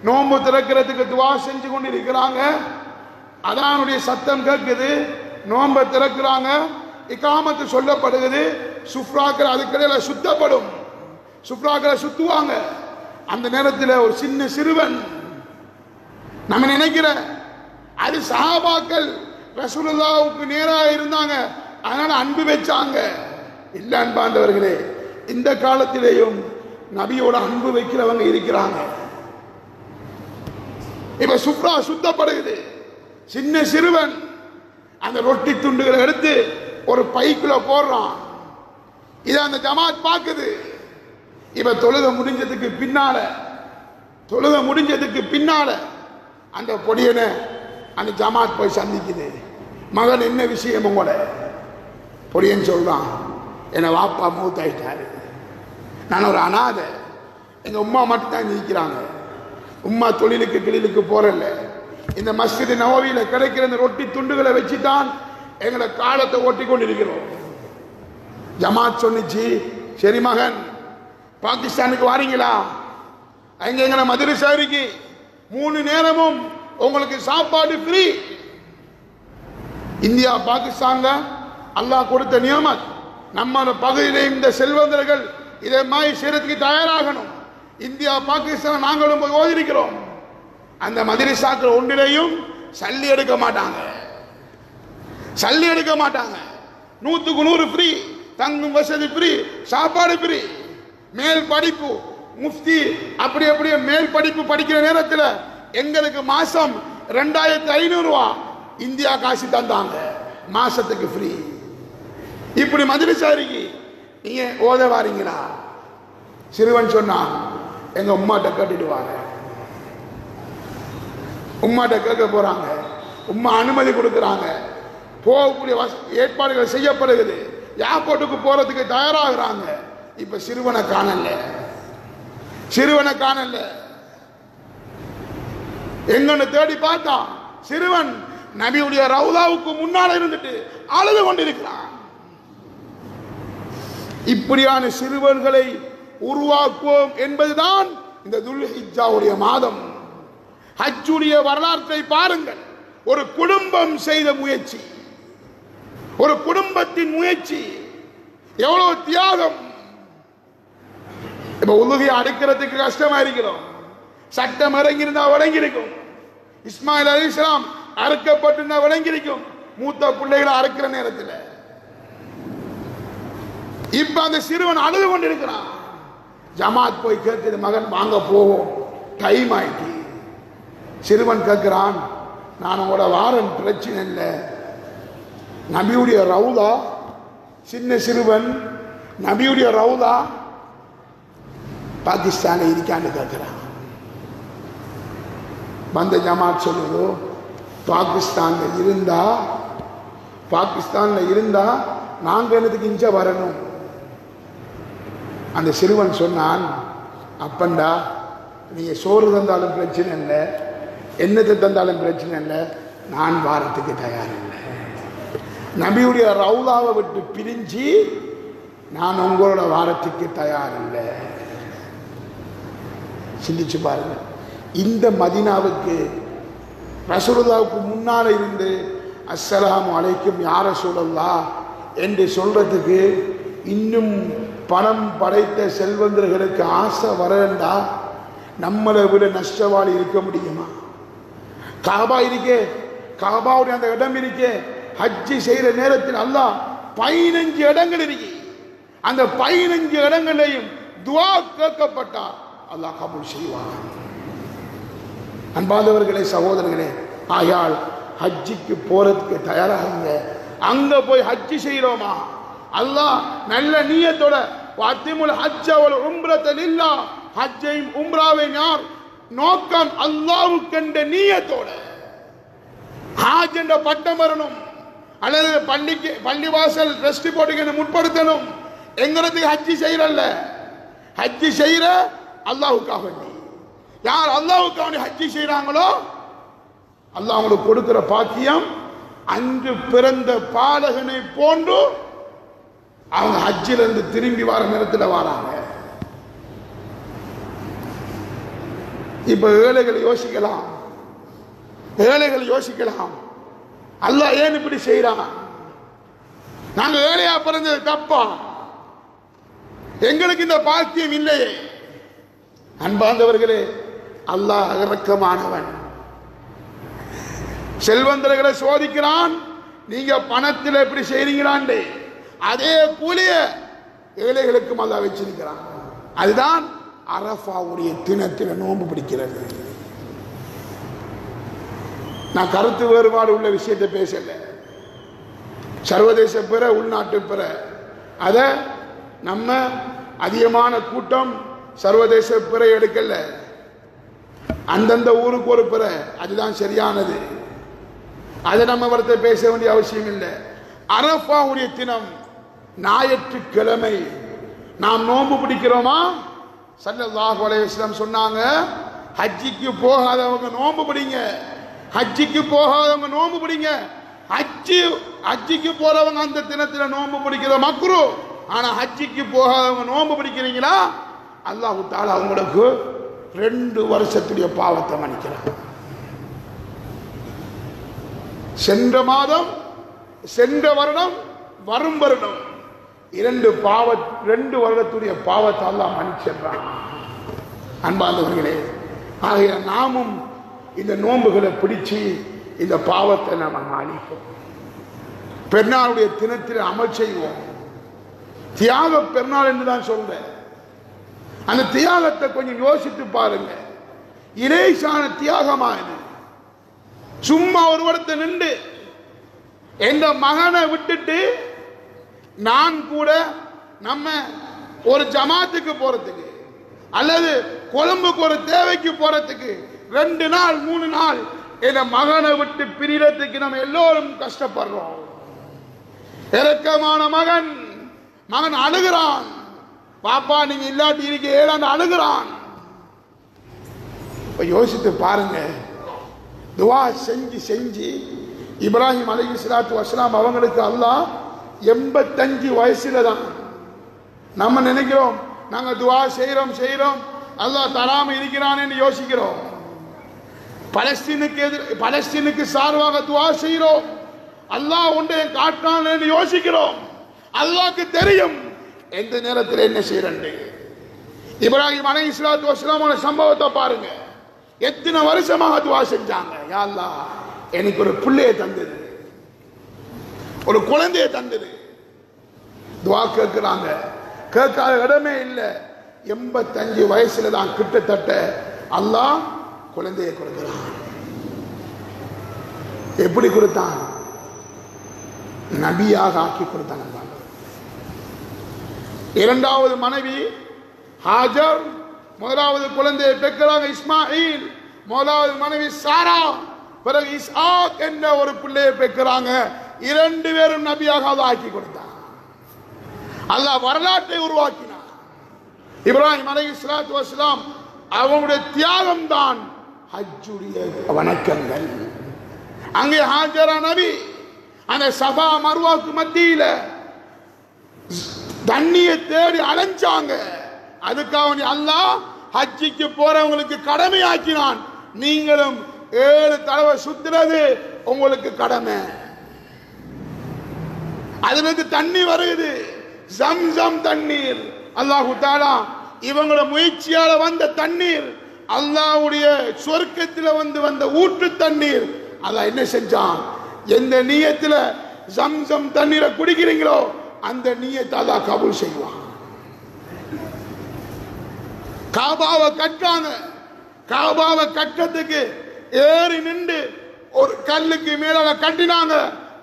நோம்பு திறக்கிறதுக்கு துவா செஞ்சு கொண்டு இருக்கிறாங்க. அதானுடைய சத்தம் கேட்குது. நோம்பை திறக்கிறாங்க. இகாமத்து சொல்லப்படுகிறது. சுஃப்ராக்கள் அதுக்கடையில் சுத்தப்படும். சுஃப்ராக்களை சுத்துவாங்க. அந்த நேரத்தில் ஒரு சின்ன சிறுவன், நம்ம நினைக்கிற அது சஹாபாக்கள் ரசூலுல்லாஹ்வுக்கு நேராக இருந்தாங்க, அதனால அன்பு வச்சாங்க. இல்ல அன்பார்ந்தவர்களே, இந்த காலத்திலேயும் நபியோட அன்பு வைக்கிறவங்க இருக்கிறாங்க. இப்ப சுப்ரா சுத்தப்படுகிறது. சின்ன சிறுவன் அந்த ரொட்டி துண்டுகளை எடுத்து ஒரு பைக்குள்ள போடுறான். இத அந்த ஜமாத் பார்க்குது. இப்ப தொழுகை முடிஞ்சதுக்கு பின்னால அந்த பொடியனை அந்த ஜமாத் போய் சந்திக்குது. மகன், என்ன விஷயம் உங்களோட? பொடியன் சொல்றான், என் வாப்பா மூத்தாயிட்டாரு, நான் ஒரு அனாதை, எங்க உம்மா மட்டும் தான் நிற்கிறாங்க, உம்மா தொழிலுக்கு போறல, இந்த மஸ்ஜித் நபவியில கிடைக்கிற இந்த ரொட்டி துண்டுகளை வச்சுதான் எங்களை காலத்தை ஓட்டி கொண்டிருக்கிறோம். ஜமாத் சொன்னிச்சு, சரி மகன், பாகிஸ்தானுக்கு வாரீங்களா? அங்க எங்களை மதரசா இருக்கு, 3 நேரமும் உங்களுக்கு சாப்பாடு ஃப்ரீ. இந்தியா பாகிஸ்தான்ல அல்லாஹ் கொடுத்த நியமத். நம்ம பகுதியிலே இந்த செல்வந்தர்கள் இதை மாதிரி செய்யறதுக்கு தயாராகணும். இந்தியா பாகிஸ்தான் நாங்களும் போய் ஓதிருக்கிறோம். அந்த மதரசாக்கள் ஒன்றிலையும் சல்லி எடுக்க மாட்டாங்க. 100க்கு 100 ஃப்ரீ, தங்கும் வசதி ஃப்ரீ, சாப்பாடு ஃப்ரீ, மேல் படிப்பு முஃப்தி அப்படியே மேல் படிப்பு படிக்கிற நேரத்தில் எங்களுக்கு மாசம் 2500 ரூபாய் இந்தியா காசு தந்தாங்க, மாசத்துக்கு ஃப்ரீ. இப்படி மதரசாரிக்கு நீங்க ஓத வாரீங்களா? சிறுவன் சொன்னான், எங்க உம்மாட்ட கேட்டுட்டு வாங்க. உம்மாட்ட கேட்க போறாங்க. உம்மா அனுமதி கொடுக்குறாங்க. போகக்கூடிய ஏற்பாடுகள் செய்யப்படுகிறது. ஏர்போர்ட்டுக்கு போறதுக்கு தயாராகிறாங்க. இப்ப சிறுவனை காணல. எங்கன்னு தேடி பார்த்தா சிறுவன் நபியுடைய ரவுலாவுக்கு முன்னால் இருந்துட்டு அழுது கொண்டிருக்கிறான். இப்படியான சிறுவர்களை உருவாக்குவோம் என்பதுதான் இந்த துல்ஹிஜ்ஜாவுடைய மாதம். ஹஜ்ஜுடைய வரலாற்றை பாருங்கள். ஒரு குடும்பம் செய்த முயற்சி, ஒரு குடும்பத்தின் முயற்சி, எவ்வளவு தியாகம். இப்ப உலுகையை அடுக்கிறதுக்கு கஷ்டமா இருக்கிறோம். சட்டம் இறங்கியிருந்தா வழங்கியிருக்கும். இஸ்மாயில் அலைஹிஸ்ஸலாம் அறுக்கப்பட்டிருந்தா வழங்கியிருக்கும். மூத்த பிள்ளைகளை அறுக்கிற நேரத்தில் இப்ப அந்த சிறுவன் அழுது கொண்டிருக்கிறான். ஜமாத் போய் கேட்குது, மகன் வாங்க போவோம், டைம் ஆயிட்டு. சிறுவன் கேட்கிறான், நான் உங்களோட வாரன், பிரச்சனை இல்லை. நபியுடைய ரவுதா, சின்ன சிறுவன், நபியுடைய ரவுதா பாகிஸ்தான்ல இருக்கான்னு கேட்கிறான். வந்த ஜமாத் சொல்லுதோ, பாகிஸ்தான்ல இருந்தா நாங்க என்னதுக்கு இங்க வரணும்? அந்த சிறுவன் சொன்னான், அப்பண்டா நீங்க சோறு தந்தாலும் பிரச்சனை இல்லை, என்னத்தை தந்தாலும் பிரச்சனை இல்லை, நான் வாரத்துக்கு தயார் இல்லை. நபியுடைய ரவுலாவை விட்டு பிரிஞ்சு நான் உங்களோட வாரத்துக்கு தயார் இல்லை. சிந்திச்சு பாருங்க. இந்த மதீனாவுக்கு ரசூலுல்லாஹ்வுக்கு முன்னால இருந்து அஸ்ஸலாமு அலைக்கும் யா ரசூலல்லாஹ் என்று சொல்றதுக்கு இன்னும் பணம் படைத்த செல்வந்தர்களுக்கு ஆசை வரண்டா நம்மளை விட நஷ்டவாளி இருக்க முடியுமா? காபா இருக்கே, காபாவுடைய அந்த இடம் இருக்கே, ஹஜ்ஜி செய்யற நேரத்தில் அல்லாஹ் 15 இடங்கள் இருக்கு. அந்த 15 இடங்களையும் துஆ கேட்கப்பட்டார் அல்லாஹ் கபூல் செய்வார். அன்பார்ந்தவர்களே, சகோதரர்களே, ஆயால் ஹஜ்ஜிக்கு போறதுக்கு தயாராகுங்க. அங்க போய் ஹஜ்ஜி செய்யறோமா, அல்லாஹ் நல்ல நியத்தோட வாத்திமுல் ஹஜ்ஜ வல் உம்ரத லில்லாஹ், ஹஜ்ஜையும் உம்ராவையும் யார் நோக்கம் அல்லாஹ்வுக்கென்ற நியத்தோட ஹாஜ் என்ற பட்டம் வரணும், அல்லது பள்ளிவாசல் ரெஸ்ட் போட்டுக்கு முற்படுத்தணும் எங்கிறதுக்கு ஹஜ்ஜி செய்யறல்ல. ஹஜ்ஜி செய்யற அல்லாஹ்வுக்காக வேண்டி. யார் அல்லாஹ்வுக்காக வேண்டி ஹஜ்ஜி செய்யறாங்களோ அல்லாஹ் அவங்களுக்கு கொடுக்கிற பாக்கியம் அன்று பிறந்த பாலகனை போன்று அவங்க ஹஜ்ஜில இருந்து திரும்பி வர நேரத்தில் வராங்க. இப்ப ஏழைகள் யோசிக்கலாம், அல்லாஹ் ஏன் இப்படி செய்யறாங்க? நாங்க ஏழையா பிறந்தது தப்பா? எங்களுக்கு இந்த பாக்கியம் இல்லையே. அன்பார்ந்தவர்களே, அல்லாஹ் இரக்கமானவன். செல்வந்தர்களை சோதிக்கிறான். நீங்க பணத்தில் எப்படி செய்றீங்களாண்டே அதே கூலிய ஏழைகளுக்கும் அல்லாஹ் வச்சிருக்கிறான். அதுதான் அரஃபாவுடைய தினத்தில் நோன்பு பிடிக்கிறது. நான் கருத்து வேறுபாடு உள்ள விஷயத்தை பேசல. சர்வதேச பிற உள்நாட்டு பிற அத நம்ம அதிகமான கூட்டம் சர்வதேச பிற எடுக்கல. அந்தந்த ஊருக்கு ஒரு பிற, அதுதான் சரியானது. அதை நம்ம வரத்தை பேச வேண்டிய அவசியம் இல்லை. அரஃபாவுடைய தினம் ஞாயிற்றுக்கிழமை நாம் நோன்பு பிடிக்கிறோமா? ஸல்லல்லாஹு அலைஹி வஸல்லம் சொன்னாங்க, ஹஜ்ஜிக்கு போகாதவங்க நோன்பு பிடிங்க, ஹஜ்ஜிக்கு போகாதவங்க நோன்பு பிடிங்க. ஹஜ்ஜிக்கு போறவங்க அந்த தினத்தில் நோன்பு பிடிக்கிற மக்ரூ. ஆனா ஹஜ்ஜிக்கு போகாதவங்க நோன்பு பிடிக்கிறீங்களா, அல்லாஹ் தஆலா அவங்களுக்கு 2 வருஷத்துடைய பாவத்தை மன்னிக்கிறார். சென்ற வருடம் வரும் வருடம் 2 வருடத்துடைய பாவத்தை அல்லாஹ் மன்னிச்சிடுறான். அன்பார்ந்தவர்களே, ஆகிய நாமும் இந்த நோன்புகளை பிடிச்சு இந்த பாவத்தை நாம் அழிப்போம். பெருநாளுடைய தினத்தில் அமல் செய்வோம். தியாக பெருநாள் என்று தான் சொல்றேன். அந்த தியாகத்தை கொஞ்சம் யோசித்து பாருங்க. இலேசான தியாகமா இது? சும்மா ஒரு இடத்தை நின்று எந்த மகனை விட்டுட்டு நான் கூட நம்ம ஒரு ஜமாத்துக்கு போறதுக்கு அல்லது கொழும்புக்கு ஒரு தேவைக்கு போறதுக்கு 2 நாள் 3 நாள் என் மகனை விட்டு பிரியறதுக்கு நம்ம எல்லோரும் கஷ்டப்படுறோம். இரக்கமான மகன் அழுகிறான், பாப்பா நீங்க இல்லாட்டி இருக்க ஏழாண்டு அழுகிறான். யோசித்து பாருங்க. துவா செஞ்சு இப்ராஹிம் அலைஹிஸ்ஸலாத்து வஸ்ஸலாம் அவங்களுக்கு அல்லாஹ் 85 வயசுல தான். நம்ம நினைக்கிறோம் நாங்க துவா செய்யறோம் அல்லாஹ் தராம இருக்கிறான் என்று யோசிக்கிறோம். பலஸ்தீனுக்கு சார்பாக துவா செய்கிறோம், அல்லாஹ் ஒன்றை காட்டான் என்று யோசிக்கிறோம். அல்லாஹ்க்கு தெரியும் எந்த நேரத்தில் என்ன செய்யறேன். இப்ராஹிம் அலைஹிஸ்ஸலாத்து வஸ்ஸலாம் சம்பவத்தை பாருங்க. எத்தனை வருஷமாக துவா செஞ்சாங்க, யா அல்லாஹ் எனக்கு ஒரு பிள்ளையை தந்தது, ஒரு குழந்தையை தந்தது. துவா கேட்கிறாங்க, கேட்காத இடமே இல்லை. 85 வயசுல தான் கிட்டத்தட்ட அல்லாஹ் குழந்தையை கொடுக்கிறான். எப்படி கொடுத்தான்? நபியாக ஆக்கி கொடுத்தான். இரண்டாவது மனைவி ஹாஜர், முதலாவது குழந்தையை பெற்கிறாங்க இஸ்மாயில், முதலாவது மனைவி சாரா, பிறகு இஸ்ஹாக் என்ற ஒரு பிள்ளையை பெற்கிறாங்க. 2 பேரும் நபியாக ஆக்கி கொடுத்தார். அல்லாஹ் வரலாற்றை உருவாக்கினார். இப்ராஹிம் அலைஹிஸ்ஸலாத்து வஸ்ஸலாம் அவங்களுடைய தியாகம் தான் ஹஜ்ஜுடைய வணக்கங்கள். அங்கே ஹாஜரா நபி அந்த சபா மர்வாக்கு மத்தியில தண்ணியை தேடி அலைஞ்சாங்க. அதுக்காக அல்லாஹ் ஹஜ்ஜிக்கு போறவங்களுக்கு கடமையாக்கினான். நீங்களும் 7 தடவை சுத்துறது உங்களுக்கு கடமை. அதிலிருந்து தண்ணி வருது, ஜம்சம் தண்ணீர். அல்லாஹு தஆலா இவங்களோட முயற்சியால வந்த தண்ணீர் அல்லாஹ்வுடைய சொர்க்கத்தில் வந்த ஊற்று தண்ணீர். அல்லாஹ் என்ன செஞ்சான்? எந்த நியத்துல ஜம்சம் தண்ணீரை குடிக்கிறீங்களோ அந்த நியத்தை அல்லாஹ் கபூல் செய்வான். காபாவை கட்டாங்க. காபாவை கட்டத்துக்கு ஏறி நின்று ஒரு கல்லுக்கு மேல கட்டினாங்க.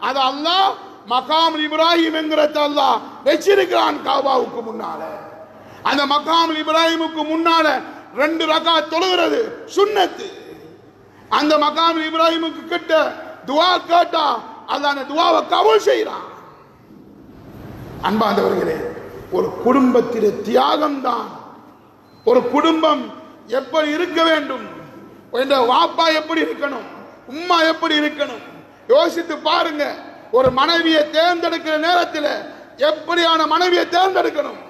அது அல்லாஹ் மகாம் இப்ராஹிம் என்கிறத அல்லாஹ் வச்சிருக்கிறான் காபாவுக்கு முன்னால. அந்த மகாம் இப்ராஹிமுக்கு முன்னால 2 ரகாத் தொழுகிறது சுன்னத்து. அந்த மகாம் இப்ராஹிமுக்கு கிட்ட துஆ கேட்டா அல்லாஹ் அந்த துஆவை கபூல் செய்றான். அன்பார்ந்தவர்களே, ஒரு குடும்பத்திலே தியாகம் தான். ஒரு குடும்பம் எப்படி இருக்க வேண்டும், வாப்பா எப்படி இருக்கணும், உம்மா எப்படி இருக்கணும் யோசித்து பாருங்க. ஒரு மனைவியை தேர்ந்தெடுக்கிற நேரத்தில் எப்படியான மனைவியை தேர்ந்தெடுக்கணும்?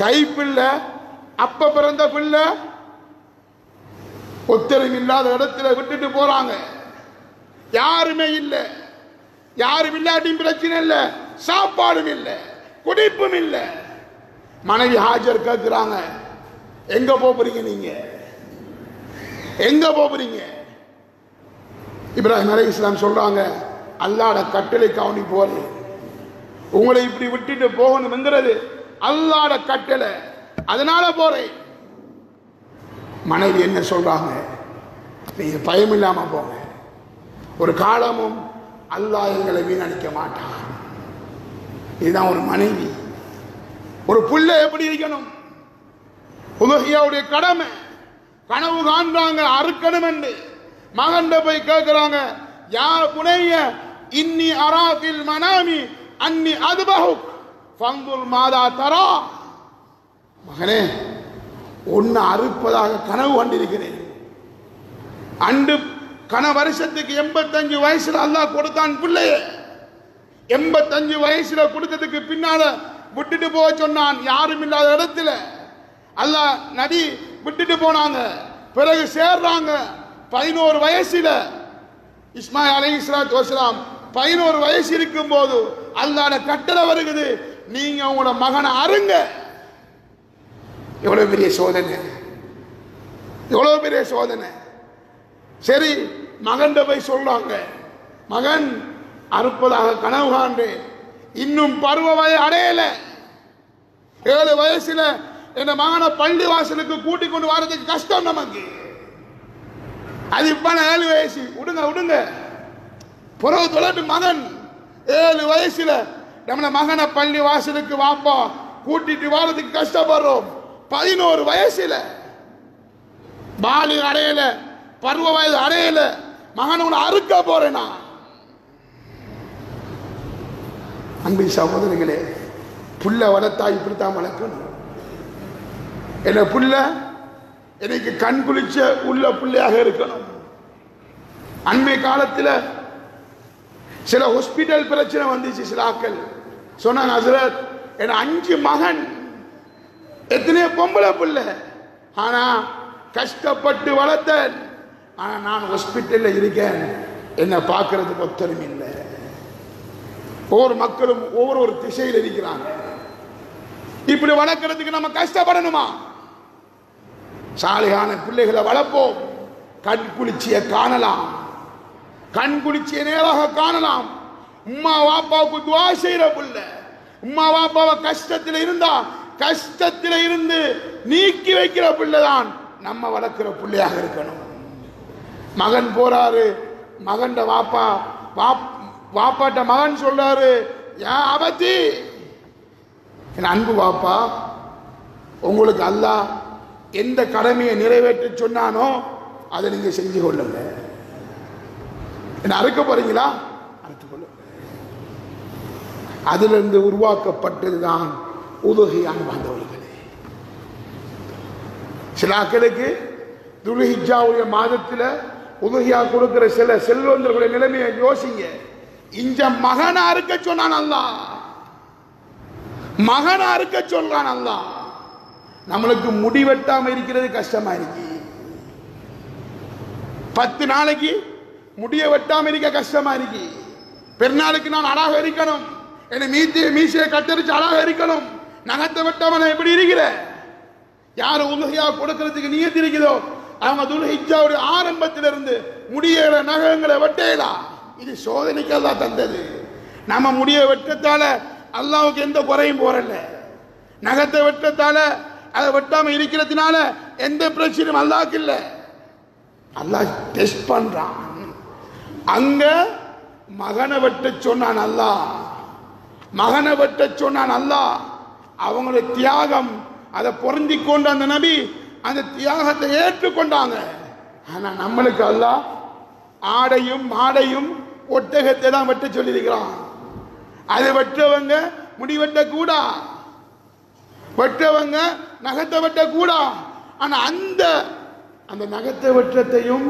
கைப்பிள்ளை அப்ப பிறந்த பிள்ளை ஒத்தரம் இல்லாத இடத்துல விட்டுட்டு போறாங்க. யாருமே இல்லை. யாரும் இல்லாட்டியும் பிரச்சனை இல்லை, சாப்பாடும் இல்லை, குடிப்பும் இல்லை. மனைவி ஹாஜர் கேட்கிறாங்க, எங்க போறீங்க, நீங்க எங்க போறீங்க? இப்ராஹிம் அலைஹிஸ்ஸலாம் சொல்றாங்க, அல்லாஹ்ட கட்டளைக்கு அவனி போறேன். உங்களை இப்படி விட்டுட்டு போகணும் என்கிறது அல்லாஹ்ட கட்டளை, அதனால போறேன். மனைவி என்ன சொல்றாங்க, நீங்க பயம் இல்லாம போங்க, ஒரு காலமும் அல்லாஹ் எங்களை வீணடிக்க மாட்டான். இதுதான் ஒரு மனைவி. ஒரு புள்ள எப்படி இருக்கணும்? உலகியாவுடைய கடமை. கனவு காண்றாங்க அறுக்கணும் என்று. மகன் போய் கேட்கிறாங்க, யார் புனைய இன்னி அராஃபில் மனாமி அன்னி அதுபஹுக் ஃபங்குல் மாதா தரா. மகனே, ஒன்னு அறுப்பதாக கனவு கண்டிருக்கிறேன். அண்டு வருஷத்துக்கு 85 வயசுல அல்லாஹ் கொடுத்தான் பிள்ளைய. 85 வயசுல கொடுத்ததுக்கு பின்னால விட்டுட்டு போக சொன்னான். யாரும் இல்லாத இடத்துல அல்லாஹ் நபி விட்டுட்டு போனாங்க. பிறகு சேர்றாங்க 11 வயசுல. இஸ்மாயில் அலைஹிஸ்ஸலாத்து வஸலாம் 11 வயசு இருக்கும் போது அல்லாஹ்ட கட்டளை வருகிறது, நீங்க உங்களோட மகனை அருங்க. எவ்வளவு பெரிய சோதனை, எவ்வளவு பெரிய சோதனை. சரி, மகன் போய் சொல்றாங்க, மகன் அறுப்பதாக கனவு காண்றேன், இன்னும் பருவ வயது அடையல. 7 வயசுல என் மகனை பள்ளி வாசலுக்கு கூட்டிக் கொண்டு வரதுக்கு கஷ்டம் நமக்கு. அது இப்ப 7 வயசு, விடுங்க புறவு தொலைட்டு. மகன் 7 வயசுல நம்ம மகனை பள்ளி வாசலுக்கு வாப்பா கூட்டிட்டு வரதுக்கு கஷ்டப்படுறோம். 11 வயசுல பாலி அடையல, பருவ வயது அடையல, மகனை அறுக்க போறேனா? அன்பின் சகோதரிகளே, புள்ள வளர்த்தா இப்படித்தான் வளர்க்கணும். என்ன புள்ள எனக்கு கண் குளிச்ச உள்ள பிள்ளையாக இருக்கணும். அண்மை காலத்தில் சில ஹாஸ்பிட்டல் பிரச்சனை வந்துச்சு. சில ஆக்கள் சொன்னாங்க, ஹஸ்ரத் என்ன 5 மகன், எத்தனையோ பொம்பளை பிள்ளை, ஆனா கஷ்டப்பட்டு வளர்த்தேன், ஆனா நான் ஹாஸ்பிட்டல்ல இருக்கேன், என்ன பார்க்கறதுக்கு ஒத்தரும் இல்லை. ஒவ்வொரு மக்களும் ஒவ்வொரு திசையில் இருக்கிறாங்க. இப்படி வளர்க்கறதுக்கு நம்ம கஷ்டப்படணுமா? சாலையான பிள்ளைகளை வளர்ப்போம். கண் குளிர்ச்சிய காணலாம், கண் குளிர்ச்சிய நேராக காணலாம். உம்மா வாப்பாவுக்கு துவா செய்யற பிள்ளை, உம்மா வாப்பாவை கஷ்டத்தில் இருந்தா கஷ்டத்தில் இருந்து நீக்கி வைக்கிற பிள்ளைதான் நம்ம வளர்க்கிற பிள்ளையாக இருக்கணும். மகன் போறாரு, மகன் வாப்பாட்ட மகன் சொல்றாரு, ஏன் அபத்தி, என் அன்பு வாப்பா, உங்களுக்கு அல்லாஹ் எந்த கடமையை நிறைவேற்ற சொன்னானோ அதை நீங்க செஞ்சு கொள்ளுங்க. என்ன அறுக்க போறீங்களா? அறுத்துக் கொள்ளுங்க. அதிலிருந்து உருவாக்கப்பட்டதுதான் உதுஹியான். வந்தவர்களே, சில ஆக்களுக்கு துல்ஹிஜ்ஜாவுடைய மாதத்தில் உதுஹியா கொடுக்கிற சில செல்வந்தர்களுடைய நிலைமையை யோசிங்க. இங்க மகனை அறுக்க சொன்னான் அல்லாஹ், மகனை அறுக்க சொல்றான் அல்லாஹ். நம்மளுக்கு முடி வெட்டாம இருக்கிறது கஷ்டமா இருக்கு. 10 நாளைக்கு முடிய வெட்டாம இருக்க கஷ்டமா இருக்கு. பெருநாளுக்கு நான் அழகாக இருக்கணும், என்ன மீசையை கத்தரிச்சு அழகாக இருக்கணும், நகத்தை வெட்டாம நான் எப்படி இருக்கிற? யாரு உலகையா கொடுக்கறதுக்கு நியத்து இருக்குதோ அவங்க துல்ஹிஜ்ஜாவுடைய ஆரம்பத்திலிருந்து முடிய நகங்களை வெட்டலாம். இது சோதனைக்கு அல்லாஹ் தந்தது. நம்ம முடிய வெட்டத்தால அல்லாஹ்வுக்கு எந்த குறையும் போறல. நகத்தை வெட்டத்தால அதை வெட்டாம இருக்கிறதுனால எந்த பிரச்சனையும் அல்லாஹ்க்கு இல்ல. அல்லாஹ் டெஸ்ட் பண்றான். அங்க மகனை வெட்ட சொன்னான் அல்லாஹ், மகனை வெட்ட சொன்னான் அல்லாஹ். அவங்களுடைய தியாகம் அதை பொருந்தி கொண்டு அந்த நபி அந்த தியாகத்தை ஏற்றுக்கொண்டாங்க. ஆனா நம்மளுக்கு அல்லாஹ் ஆடையும் மாடையும் ஒட்டகத்தை தான் வெட்ட சொல்லியிருக்கிறான். அதை வெட்டவங்க முடி வெட்ட கூடா, வெட்டவங்க நகத்தை வெட்ட கூடா. ஆனா அந்த அந்த நகத்தை வெற்றத்தையும்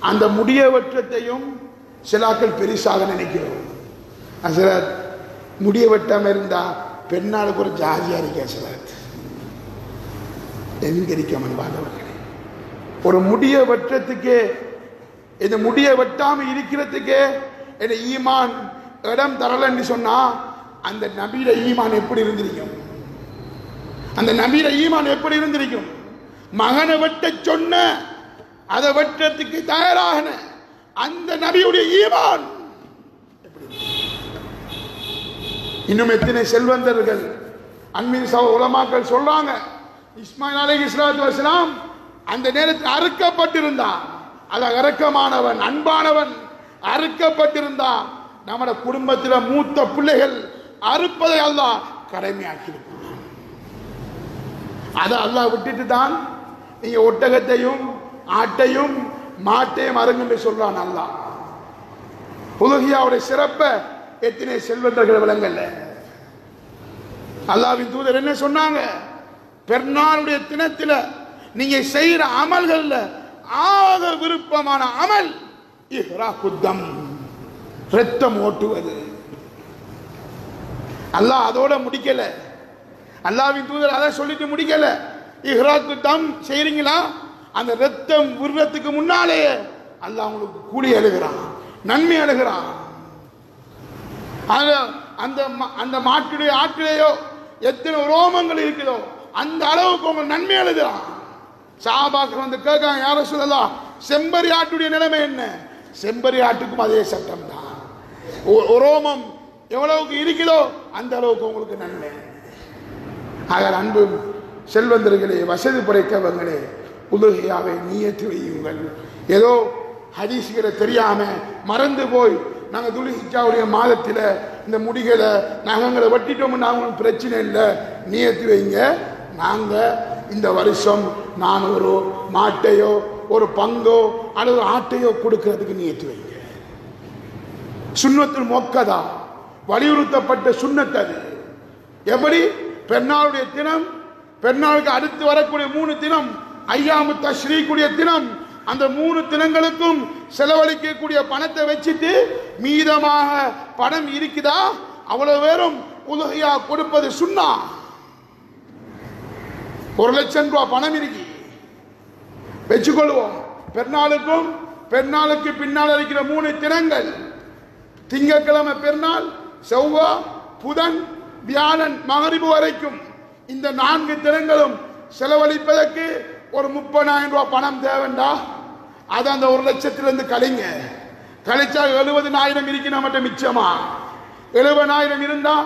அந்த முடிய வெற்றத்தையும் சிலாக்கள் பெரிசாக நினைக்கிறோம். சிலர் முடிய வெட்டாம இருந்தா பெண்ணாளுக்கு ஒரு ஜாதியா இருக்க சிலர் எங்கரிக்கமன் பாதவர்களே. ஒரு முடிய வெற்றத்துக்கே, இந்த முடிய வெட்டாம இருக்கிறதுக்கே என்ன ஈமான் இடம் தரலன்னு சொன்னா அந்த நபியில ஈமான் எப்படி இருந்திருக்கும்? அந்த நபியில ஈமான் எப்படி இருந்திருக்கும்? மகனை வெட்ட சொன்ன அதை வெட்டத்துக்கு தயாராக அந்த நபியுடைய ஈமான். இன்னும் எத்தனை செல்வந்தர்கள் அன்பின் உலமாக்கள் சொல்றாங்க, இஸ்மாயில் அலைஹிஸ்ஸலாத்து வஸ்ஸலாம் அந்த நேரத்தில் அறுக்கப்பட்டிருந்தான். அது இரக்கமானவன், அன்பானவன், அறுக்கப்பட்டிருந்தான். நம்ம குடும்பத்தில் மூத்த பிள்ளைகள் அறுப்பதை அல்லாஹ் கடமையாக்கியிருப்பான். அதை அல்லாஹ் விட்டுட்டு தான் நீங்க ஒட்டகத்தையும் ஆட்டையும் மாட்டையும் அருங்குன்னு சொல்றான் அல்லாஹ். உலகியாவுடைய சிறப்பை எத்தனை செல்வந்தர்கள் விளங்கல்ல. அல்லாஹ்வின் தூதர் என்ன சொன்னாங்க? பெருநாளுடைய தினத்தில் நீங்க செய்யற அமல்கள்ல ஆக விருப்பமான அமல் இஹ்ராகுத்தம், ரத்தம் ஓட்டுவது. அல்லாஹ் அதோட முடிக்கல. அல்லாஹ்வின் தூதர் அதை சொல்லிட்டு முடிக்கல. இஹ்ராகுத்தம் செய்றீங்களா, அந்த ரத்தம் விடுறதுக்கு முன்னாலே அல்லாஹ் உங்களுக்கு கூலி எழுகிறான், நன்மை எழுகிறான். அந்த மாட்டுடைய ஆட்டிலேயோ எத்தனை ரோமங்கள் இருக்குதோ அந்த அளவுக்கு உங்க நன்மை எழுதுறான். சஹாபாக்கள் வந்து கேட்காங்க, யார சொல்லலாம், செம்பரி ஆட்டுடைய நிலைமை என்ன? செம்பரி ஆட்டுக்கும் அதே சட்டம் தான். ரோமம் எவ்வளவுக்கு இருக்குதோ அந்த அளவுக்கு உங்களுக்கு நன்மை. ஆக அன்பு செல்வந்தர்களே, வசதி படைத்தவங்களே, உலகையாவை நியத்து வையுங்கள். ஏதோ ஹதீஸ்களை தெரியாம மறந்து போய் நாங்கள் துல்ஹிஜ்ஜாவுடைய மாதத்தில் இந்த முடிகளை நகங்களை வெட்டிட்டோம்னா அவங்களுக்கு பிரச்சனை இல்லை, நியத்து வைங்க. நாங்கள் இந்த வருஷம் 400 மாட்டையோ ஒரு பங்கோ அல்லது ஆட்டையோ கொடுக்கறதுக்கு நியத்து வைங்க. சுன்னத்துல் முஅக்கதா, வலியுறுத்தப்பட்ட சுன்னத். அது எப்படி? பெருநாளுடைய தினம், பெருநாளுக்கு அடுத்து வரக்கூடிய 3 தினம், ஐயாமு தஷ்ரீக்குடைய தினம், அந்த 3 தினங்களுக்கும் செலவழிக்கக்கூடிய பணத்தை வச்சுட்டு மீதமாக பணம் இருக்குதா அவ்வளவு பேரும் உலகையா கொடுப்பது சுன்னா. 1 லட்சம் ரூபாய் பணம் இருக்கு வச்சுக்கொள்வோம். பெருநாளுக்கும் பெருநாளுக்கு பின்னால் இருக்கிற 3 தினங்கள், திங்கட்கிழமை பெருநாள், செவ்வாய், புதன், வியாழன் மகரிபு வரைக்கும் இந்த 4 தினங்களும் செலவழிப்பதற்கு ஒரு 30,000 ரூபாய் பணம் தேவைண்டா. அது அந்த 1 லட்சத்திலிருந்து கழிங்க. கழிச்சா 70,000 இருக்கு நம்மகிட்ட மிச்சமா. 70,000 இருந்தா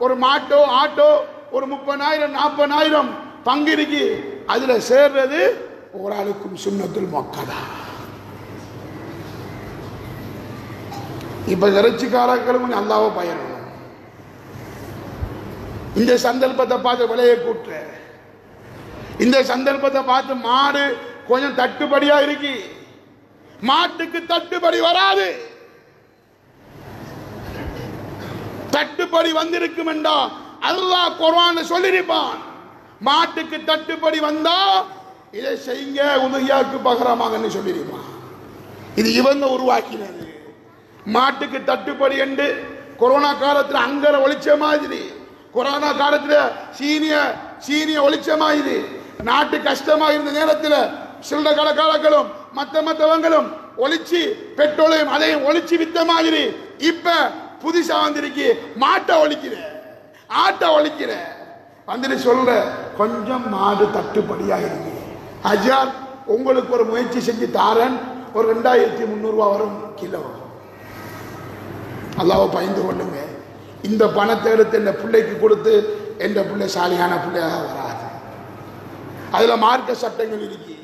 ஒரு மாட்டோ ஆட்டோ ஒரு 30,000 40,000 பங்கு இருக்கு. அதுல சேர்றது ஒரு ஆளுக்கும் சுன்னத்துல் முஅக்கதா. இப்ப இறைச்சிக்காரர்களும் அல்லாஹ்வை பயணம். இந்த சந்தர்ப்பத்தை பார்த்து விலையை கூட்டுற, இந்த சந்தர்ப்பத்தை பார்த்து மாடு கொஞ்சம் தட்டுப்படியா இருக்கு, மாட்டுக்கு தட்டுப்படி வராது. தட்டுப்படி வந்திருக்கும் என்றா அல்லாஹ் குர்ஆன்ல சொல்லிருப்பான். மாட்டுக்கு தட்டுப்படி வந்தா இதை செய்யுங்க, உதவியாக்கு பகரமாகன்னு சொல்லிருப்பான். இது இவங்க உருவாக்கினது. மாட்டுக்கு தட்டுப்படி என்று கொரோனா காலத்தில் அங்கர ஒளிச்ச மாதிரி, கொரோனா காலத்தில் சீனிய ஒளிச்ச மாதிரி, நாட்டு கஷ்டமா இருந்த நேரத்தில் சில்லற கடைக்காரர்களும் மற்றவங்களும் ஒளிச்சு பெட்ரோலையும் அதையும் ஒளிச்சு வித்த மாதிரி இப்ப புதுசா வந்திருக்கு. மாட்டை ஒழிக்கிற, ஆட்டை ஒழிக்கிற வந்துட்டு சொல்ற கொஞ்சம் மாடு தட்டுப்படியா இருக்கு. அஜார் உங்களுக்கு ஒரு முயற்சி செஞ்சு தாரன், ஒரு 2,300 ரூபாய் வரும் கிலோ. அல்லாஹ்வை பயந்து கொள்ளுங்க. இந்த பணத்தை எடுத்து இந்த பிள்ளைக்கு கொடுத்து எந்த பிள்ளை சாலியான பிள்ளையாக வராது. அதுல மார்க்க சட்டங்கள் இருக்கு.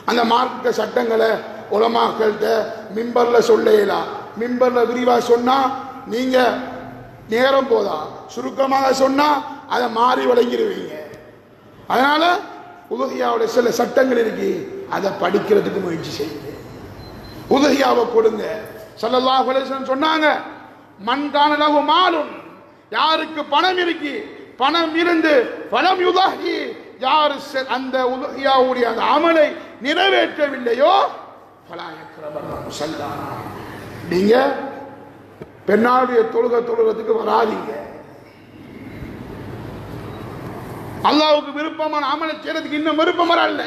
அந்த மார்க்க சட்டங்களை உலமாக்கள்கிட்ட மிம்பர்ல சொல்லலாம். மிம்பர்ல விரிவா சொன்னா நீங்க நேரம் போதா, சுருக்கமாக சொன்னா அதை மாறி வழங்கிடுவீங்க. அதனால உதுஹியாவுடைய சில சட்டங்கள் இருக்கு, அதை படிக்கிறதுக்கு முயற்சி செய்யுங்க. உதுஹியாவை கொடுங்க. ஸல்லல்லாஹு அலைஹி வஸல்லம் சொன்னாங்க, மன் கான லஹு மாலுன், யாருக்கு பணம் இருக்கு, பணம் இருந்து பலம் யுதாஹி, யார் அந்த உதுஹியாவுடைய அந்த அமலை நிறைவேற்றவில்லையோ ஃபலா யக்ரபல் முஸல்லானா, நீங்க பெண்ணாளுடைய தொழுகிறதுக்கு வராதீங்க. அல்லாஹ்வுக்கு விருப்பமான அமலை செய்யறதுக்கு இன்னும் விருப்பம் வரல.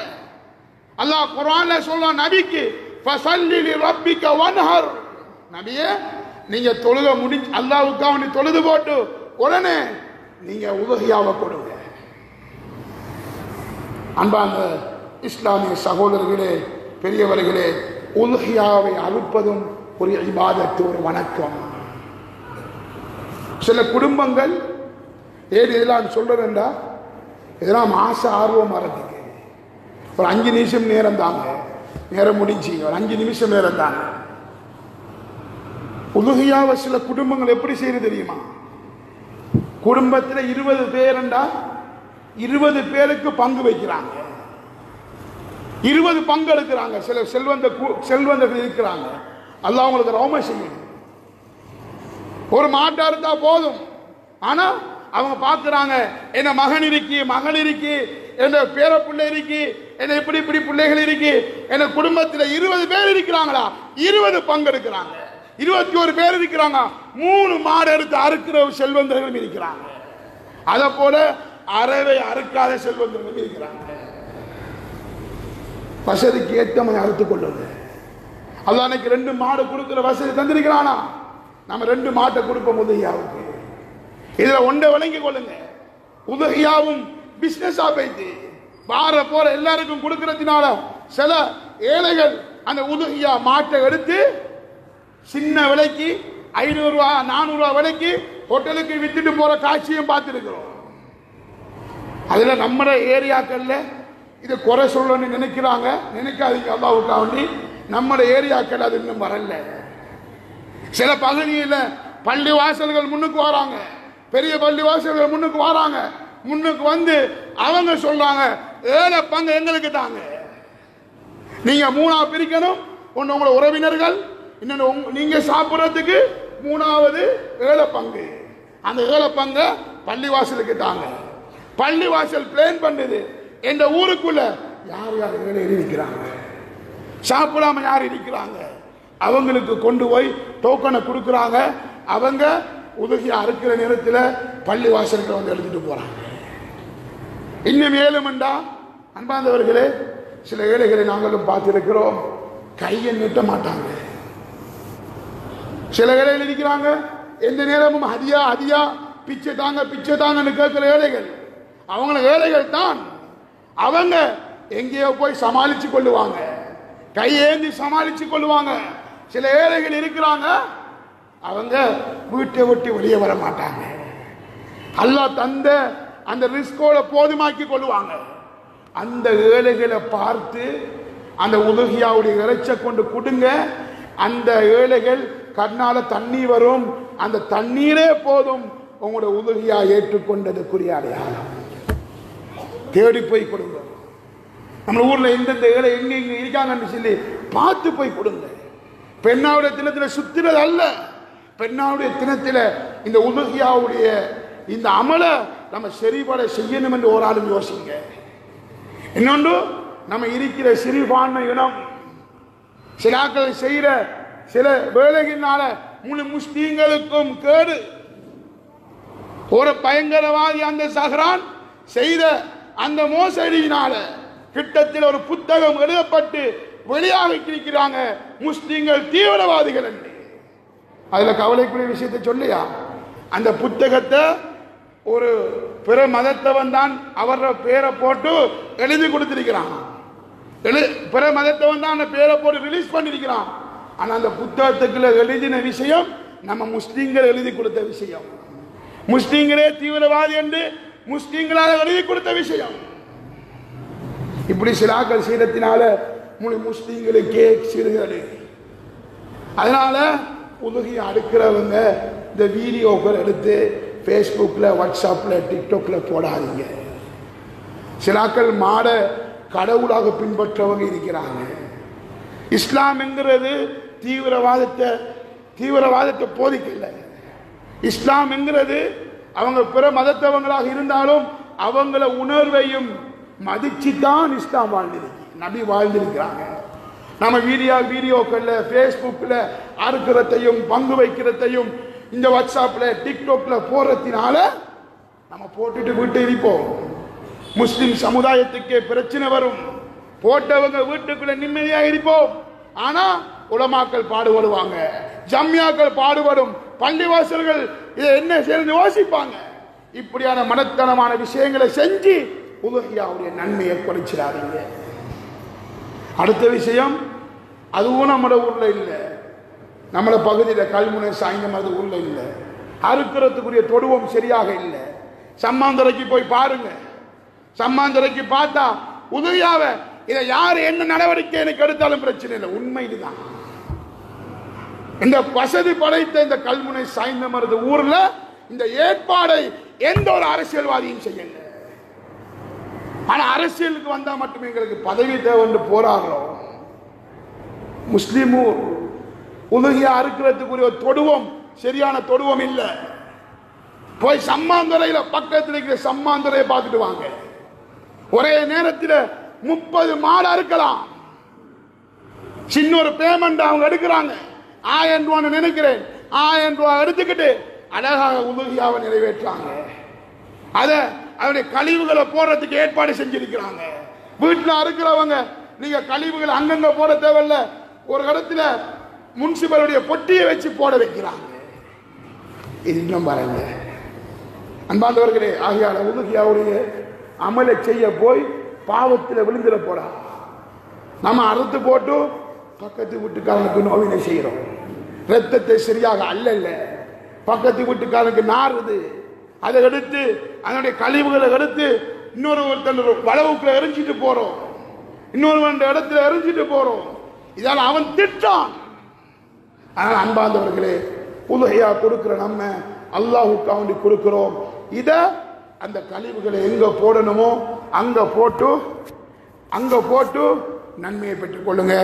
அல்லாஹ் குர்ஆன்ல சொல்றான் நபிக்கு, ஃபஸல்லி லிரப்பிக வன்ஹர், நபியே நீங்க தொழுக முடிஞ்சு அல்லாஹ்வுக்காக வேண்டி தொழுது போட்டு உடனே நீங்க உதுஹியாவை கொடுங்க. அன்பான இஸ்லாமிய சகோதரர்களே, பெரியவர்களே, உதுஹியாவை அறுப்பதும் ஒரு இபாதத்து, ஒரு வணக்கம். சில குடும்பங்கள் ஏன் இதெல்லாம் சொல்றதுண்டா, இதெல்லாம் ஆசை ஆர்வம் வரதுக்கு ஒரு 5 நிமிஷம் நேரம் தாங்க, நேரம் முடிஞ்சு ஒரு 5 நிமிஷம் நேரம் தாங்க. உதுஹியாவை சில குடும்பங்கள் எப்படி செய்யறது தெரியுமா? குடும்பத்தில் 20 பேருண்டா 20 பேருக்கு பங்கு வைக்கிறாங்க, 20 பங்கு எடுக்கிறாங்க. சில செல்வந்தர்கள் இருக்கிறாங்க, அல்லாஹ் அவங்களுக்கு ரோம செய்யணும். ஒரு மாட்டா இருந்தா போதும், ஆனா அவங்க பார்க்கிறாங்க என்ன மகன் இருக்கு, மகள் இருக்கு, என்ன பேர பிள்ளை இருக்கு, என்ன இப்படி இப்படி பிள்ளைகள் இருக்கு, என்ன குடும்பத்தில் 20 பேர் இருக்கிறாங்களா, 20 பங்கு எடுக்கிறாங்க. 21 பேர் இருக்கிறாங்க, 3 மாடு எடுத்து அறுக்கிற செல்வந்தர்களும் இருக்கிறாங்க. அதை போல அறவை அறுக்காத செல்வந்தர்களும் இருக்கிறாங்க. வசதிக்கு ஏற்ற மாதிரி அறுத்துக் கொள்ளுங்க. அல்லாஹ் அன்னைக்கு 2 மாடு கொடுக்கிற வசதி தந்திருக்கிறானா, நம்ம 2 மாட்டை கொடுப்போம் உதுஹியாவுக்கு. இதுல ஒன்றை வழங்கிக் கொள்ளுங்க. உதுஹியாவும் பிசினஸா போயிட்டு வார போற எல்லாருக்கும் கொடுக்கறதுனால சில ஏழைகள் அந்த உதுஹியா மாட்டை எடுத்து சின்ன விலைக்கு 500 ரூபா 400 ரூபா விலைக்கு ஹோட்டலுக்கு வித்துட்டு போற காட்சியும் பார்த்திருக்கிறோம். அதுல நம்ம ஏரியாக்கள்ல இதை குறை சொல்லணும்னு நினைக்கிறாங்க, நினைக்காதீங்க. அல்லாஹ்வுக்காக வேண்டி நம்ம ஏரியாக்கள் அது இன்னும் வரல. சில பகுதியில் பள்ளி வாசல்கள் முன்னுக்கு வராங்க, பெரிய பள்ளி வாசல்கள் முன்னுக்கு வராங்க, முன்னுக்கு வந்து அவங்க சொல்றாங்க 7 பங்கு எங்களுக்கு தாங்க, நீங்க 3ஆ பிரிக்கணும், ஒன்னு உங்களோட உறவினர்கள், இன்னொன்று நீங்க சாப்பிட்றதுக்கு 3வது 7 பங்கு. அந்த 7 பங்கு பள்ளிவாசலுக்கு தாங்க. பள்ளிவாசல் பிளான் பண்ணுது எந்த ஊருக்குள்ள யார் யார் ஏழை இருக்கிறாங்க, சாப்பிடாம யார் இருக்கிறாங்க, அவங்களுக்கு கொண்டு போய் டோக்கனை கொடுக்குறாங்க. அவங்க உதுஹியா அறுக்கிற நேரத்தில் பள்ளிவாசலுக்கு வந்து எடுத்துட்டு போறாங்க. இன்னும் ஏழுமண்டா அன்பாந்தவர்களே, சில ஏழைகளை நாங்களும் பார்த்திருக்கிறோம், கையை நீட்ட மாட்டாங்க. சில ஏழைகள் இருக்கிறாங்க, எந்த நேரமும் அதியா அதியா பிச்சை தாங்க பிச்சை தாங்கன்னு கேட்கிற ஏழைகள், அவங்கள ஏழைகள் தான். அவங்க எங்கேயோ போய் சமாளிச்சு கொள்ளுவாங்க, கையேந்தி சமாளிச்சு கொள்ளுவாங்க. சில ஏழைகள் இருக்கிறாங்க, அவங்க வீட்டை விட்டு வெளியே வர மாட்டாங்க. அல்லாஹ் தந்த அந்த ரிஸ்கோட போதுமாக்கி கொள்ளுவாங்க. அந்த ஏழைகளை பார்த்து அந்த உதுஹியாவுடைய இறைச்சை கொண்டு கொடுங்க. அந்த ஏழைகள் கண்ணால தண்ணீர் வரும், அந்த தண்ணீரே போதும் உங்களோட உதுஹியா ஏற்றுக்கொண்டதுக்குரிய அடையாளம். தேடி போய் கொடுங்க. நம்ம ஊர்ல எந்தெந்த ஏழை எங்க எங்க இருக்காங்கன்னு சொல்லி பார்த்து போய் கொடுங்க. பெண்ணாவுடைய தினத்தில் சுத்தினது அல்ல, பெண்ணாவுடைய தினத்தில் இந்த உதுஹியாவுடைய இந்த அமலை நம்ம சரிபட செய்யணும் என்று ஒரு ஆளும் யோசிங்க. இன்னொன்று, நம்ம இருக்கிற சிறுபான்மை இனம் சிலாக்களை செய்யற சில வேலைகளால முழு முஸ்லீம்களுக்கும் கேடு. ஒரு பயங்கரவாதி அந்த சஹ்ரான் செய்த அந்த மோசடியினால கிட்டத்தில் ஒரு புத்தகம் எழுதப்பட்டு வெளியாக இருக்கிறாங்க, முஸ்லீம்கள் தீவிரவாதிகள் என்று. அதுல கவலைக்குரிய விஷயத்தை சொல்லியா, அந்த புத்தகத்தை ஒரு பிற மதத்தவன் தான் அவர பேரை போட்டு எழுதி கொடுத்திருக்கிறான். பிற மதத்தவன் தான் அந்த பேரை போட்டு ரிலீஸ் பண்ணிருக்கிறான். ஆனா அந்த புத்தகத்துக்குள்ள எழுதின விஷயம் நம்ம முஸ்லீம்கள் எழுதி கொடுத்த விஷயம். முஸ்லீம்களே தீவிரவாதி என்று முஸ்லீம்களால் எழுதி கொடுத்த விஷயம். இப்படி சிலாக்கள் சீரத்தினால முழு முஸ்லீம்களுக்கே சிறுகள். அதனால உலகி அடுக்கிறவங்க இந்த வீடியோக்கள் எடுத்து ஃபேஸ்புக்கில், வாட்ஸ்அப்பில், டிக்டாக்ல போடாதீங்க. சிலாக்கள் மாட கடவுளாக பின்பற்றவங்க இருக்கிறாங்க. இஸ்லாம் என்கிறது தீவிரவாதத்தை போதிக்கல. இஸ்லாம் என்கிறது அவங்க பிற மதத்தவங்களாக இருந்தாலும் அவங்கள உணர்வையும் மதிச்சு தான் இஸ்லாம் வாழ்ந்திருக்கு, நபி வாழ்ந்திருக்கிறாங்க. நம்ம வீடியோக்கள்ல ஃபேஸ்புக்கில் அறுக்கிறதையும் பங்கு வைக்கிறதையும் இந்த வாட்ஸ்அப்பில் டிக்டாக்ல போறதுனால நம்ம போட்டுட்டு விட்டு இருப்போம். முஸ்லிம் சமுதாயத்துக்கே பிரச்சனை வரும். போட்டவங்க வீட்டுக்குள்ள நிம்மதியாக இருப்போம். ஆனா உலமாக்கள் பாடுபடுவாங்க, ஜம்மியாக்கள் பாடுபடும், பள்ளிவாசல்கள் இதை என்ன சேர்ந்து யோசிப்பாங்க. இப்படியான மனத்தனமான விஷயங்களை செஞ்சு உலகியாவுடைய நன்மையை குறைச்சிடாதீங்க. அடுத்த விஷயம், அதுவும் நம்ம ஊர்ல இல்லை, நம்மள பகுதியில் கல்முனை சாய்ந்தம் அது ஊர்ல இல்லை. அறுக்கிறதுக்குரிய தொடுவம் சரியாக இல்லை. சம்மாந்துறைக்கு போய் பாருங்க. சம்மாந்துறைக்கு பார்த்தா உதவியாவ இதை யார் என்ன நடவடிக்கை எனக்கு எடுத்தாலும் பிரச்சனை இல்லை. உண்மை இதுதான். இந்த வசதி படைத்த இந்த கல்முனை சாய்ந்த மருது ஊர்ல இந்த ஏற்பாடை எந்த ஒரு அரசியல்வாதியும் செய்யல. ஆனா அரசியலுக்கு வந்தா மட்டுமே எங்களுக்கு பதவி தேவை என்று போராடுறோம். முஸ்லிமு உலகியா அறுக்கிறதுக்குரிய தொடுவோம் சரியான தொடுவோம் இல்லை. போய் சம்மாந்துறையில பக்கத்தில் இருக்கிற சம்மாந்துறையை பார்த்துட்டு வாங்க. ஒரே நேரத்தில் 30 மாடு அறுக்கலாம். சின்ன ஒரு பேமெண்ட் அவங்க எடுக்கிறாங்க. 1000 ரூபான்னு நினைக்கிறேன். 1000 ரூபாய் எடுத்துக்கிட்டு அழகாக உலகியாவை நிறைவேற்றாங்க. அதனுடைய கழிவுகளை போடுறதுக்கு ஏற்பாடு செஞ்சிருக்கிறாங்க. வீட்டில் அறுக்கிறவங்க நீங்க கழிவுகளை அங்கங்க போட தேவையில்ல, ஒரு இடத்துல முனிசிபலுடைய பொட்டியை வச்சு போட வைக்கிறாங்க. இது இன்னும் பாருங்க அன்பாந்தவர்களே. ஆகியால உலகியாவுடைய அமலை செய்ய போய் பாவத்தில் விழுந்துட போறா. நம்ம அறுத்து போட்டு பக்கத்து வீட்டுக்காரனுக்கு நோவினை செய்யறோம். ரத்தத்தை சரியாக அல்ல, பக்கத்து வீட்டுக்காரனுக்கு நாறுது. அதை எடுத்து அதனுடைய கழிவுகளை எடுத்து இன்னொரு வளவுக்குள்ள எரிஞ்சிட்டு போறோம், இன்னொரு இடத்துல எரிஞ்சிட்டு போறோம். இதால அவன் திட்டான். ஆனால் அன்பாந்தவர்களே, உலகையா கொடுக்கிற நம்ம அல்லாஹுக்கு அவனுக்கு கொடுக்கிறோம். இத அந்த கழிவுகளை எங்க போடணுமோ அங்க போட்டு நன்மையை பெற்றுக் கொள்ளுங்க.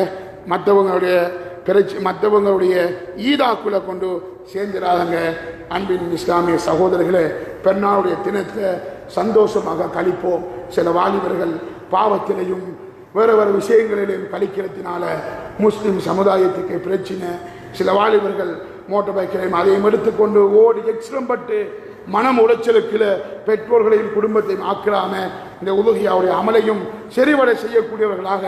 மற்றவங்களுடைய ஈதாக்குள்ள கொண்டு சேர்ந்துடாதங்க. அன்பின் இஸ்லாமிய சகோதரர்களே, பெருநாளுடைய தினத்தை சந்தோஷமாக கழிப்போம். சில வாலிபர்கள் பாவத்திலையும் வேறு வேறு விஷயங்களிலும் கழிக்கிறதுனால முஸ்லிம் சமுதாயத்துக்கு பிரச்சனை. சில வாலிபர்கள் மோட்டார் பைக்கிலையும் அதையும் எடுத்துக்கொண்டு ஓடி எக்ஸ்ட்ரம்பட்டு மனம் உளைச்சலுக்குள்ள பெற்றோர்களையும் குடும்பத்தையும் ஆக்கிராம இந்த உலகியாவுடைய அமலையும் செறிவடை செய்யக்கூடியவர்களாக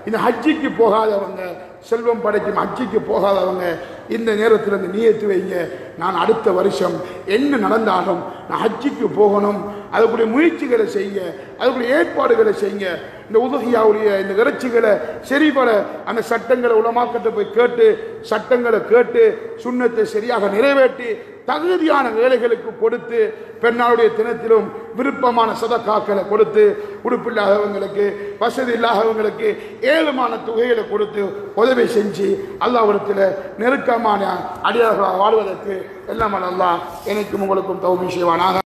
இந்த ஹஜ்ஜிக்கு போகாதவங்க, செல்வம் படைக்கும் ஹஜ்ஜிக்கு போகாதவங்க இந்த நேரத்தில் இந்த நியத்து வைங்க. நான் அடுத்த வருஷம் என்ன நடந்தாலும் நான் ஹஜ்ஜிக்கு போகணும். அதுக்குரிய முயற்சிகளை செய்யுங்க, அதுக்குரிய ஏற்பாடுகளை செய்யுங்க. இந்த உலகியாவுடைய இந்த இறைச்சிகளை சரிபட அந்த சட்டங்களை உலமாக்கத்தை போய் கேட்டு சட்டங்களை கேட்டு சுண்ணத்தை சரியாக நிறைவேற்றி தகுதியான வேலைகளுக்கு கொடுத்து பெருநாளுடைய தினத்திலும் விருப்பமான சதக்காக்களை கொடுத்து உடுப்பில்லாதவங்களுக்கு வசதி இல்லாதவங்களுக்கு ஏழுமான தொகைகளை கொடுத்து உதவி செஞ்சு அல்லாஹ்விடத்தில் நெருக்கமான அடியார்களாக வாழ்வதற்கு எல்லாம் அல்லாஹ் எனக்கும் உங்களுக்கும் தௌஃபீக் செய்வானாக.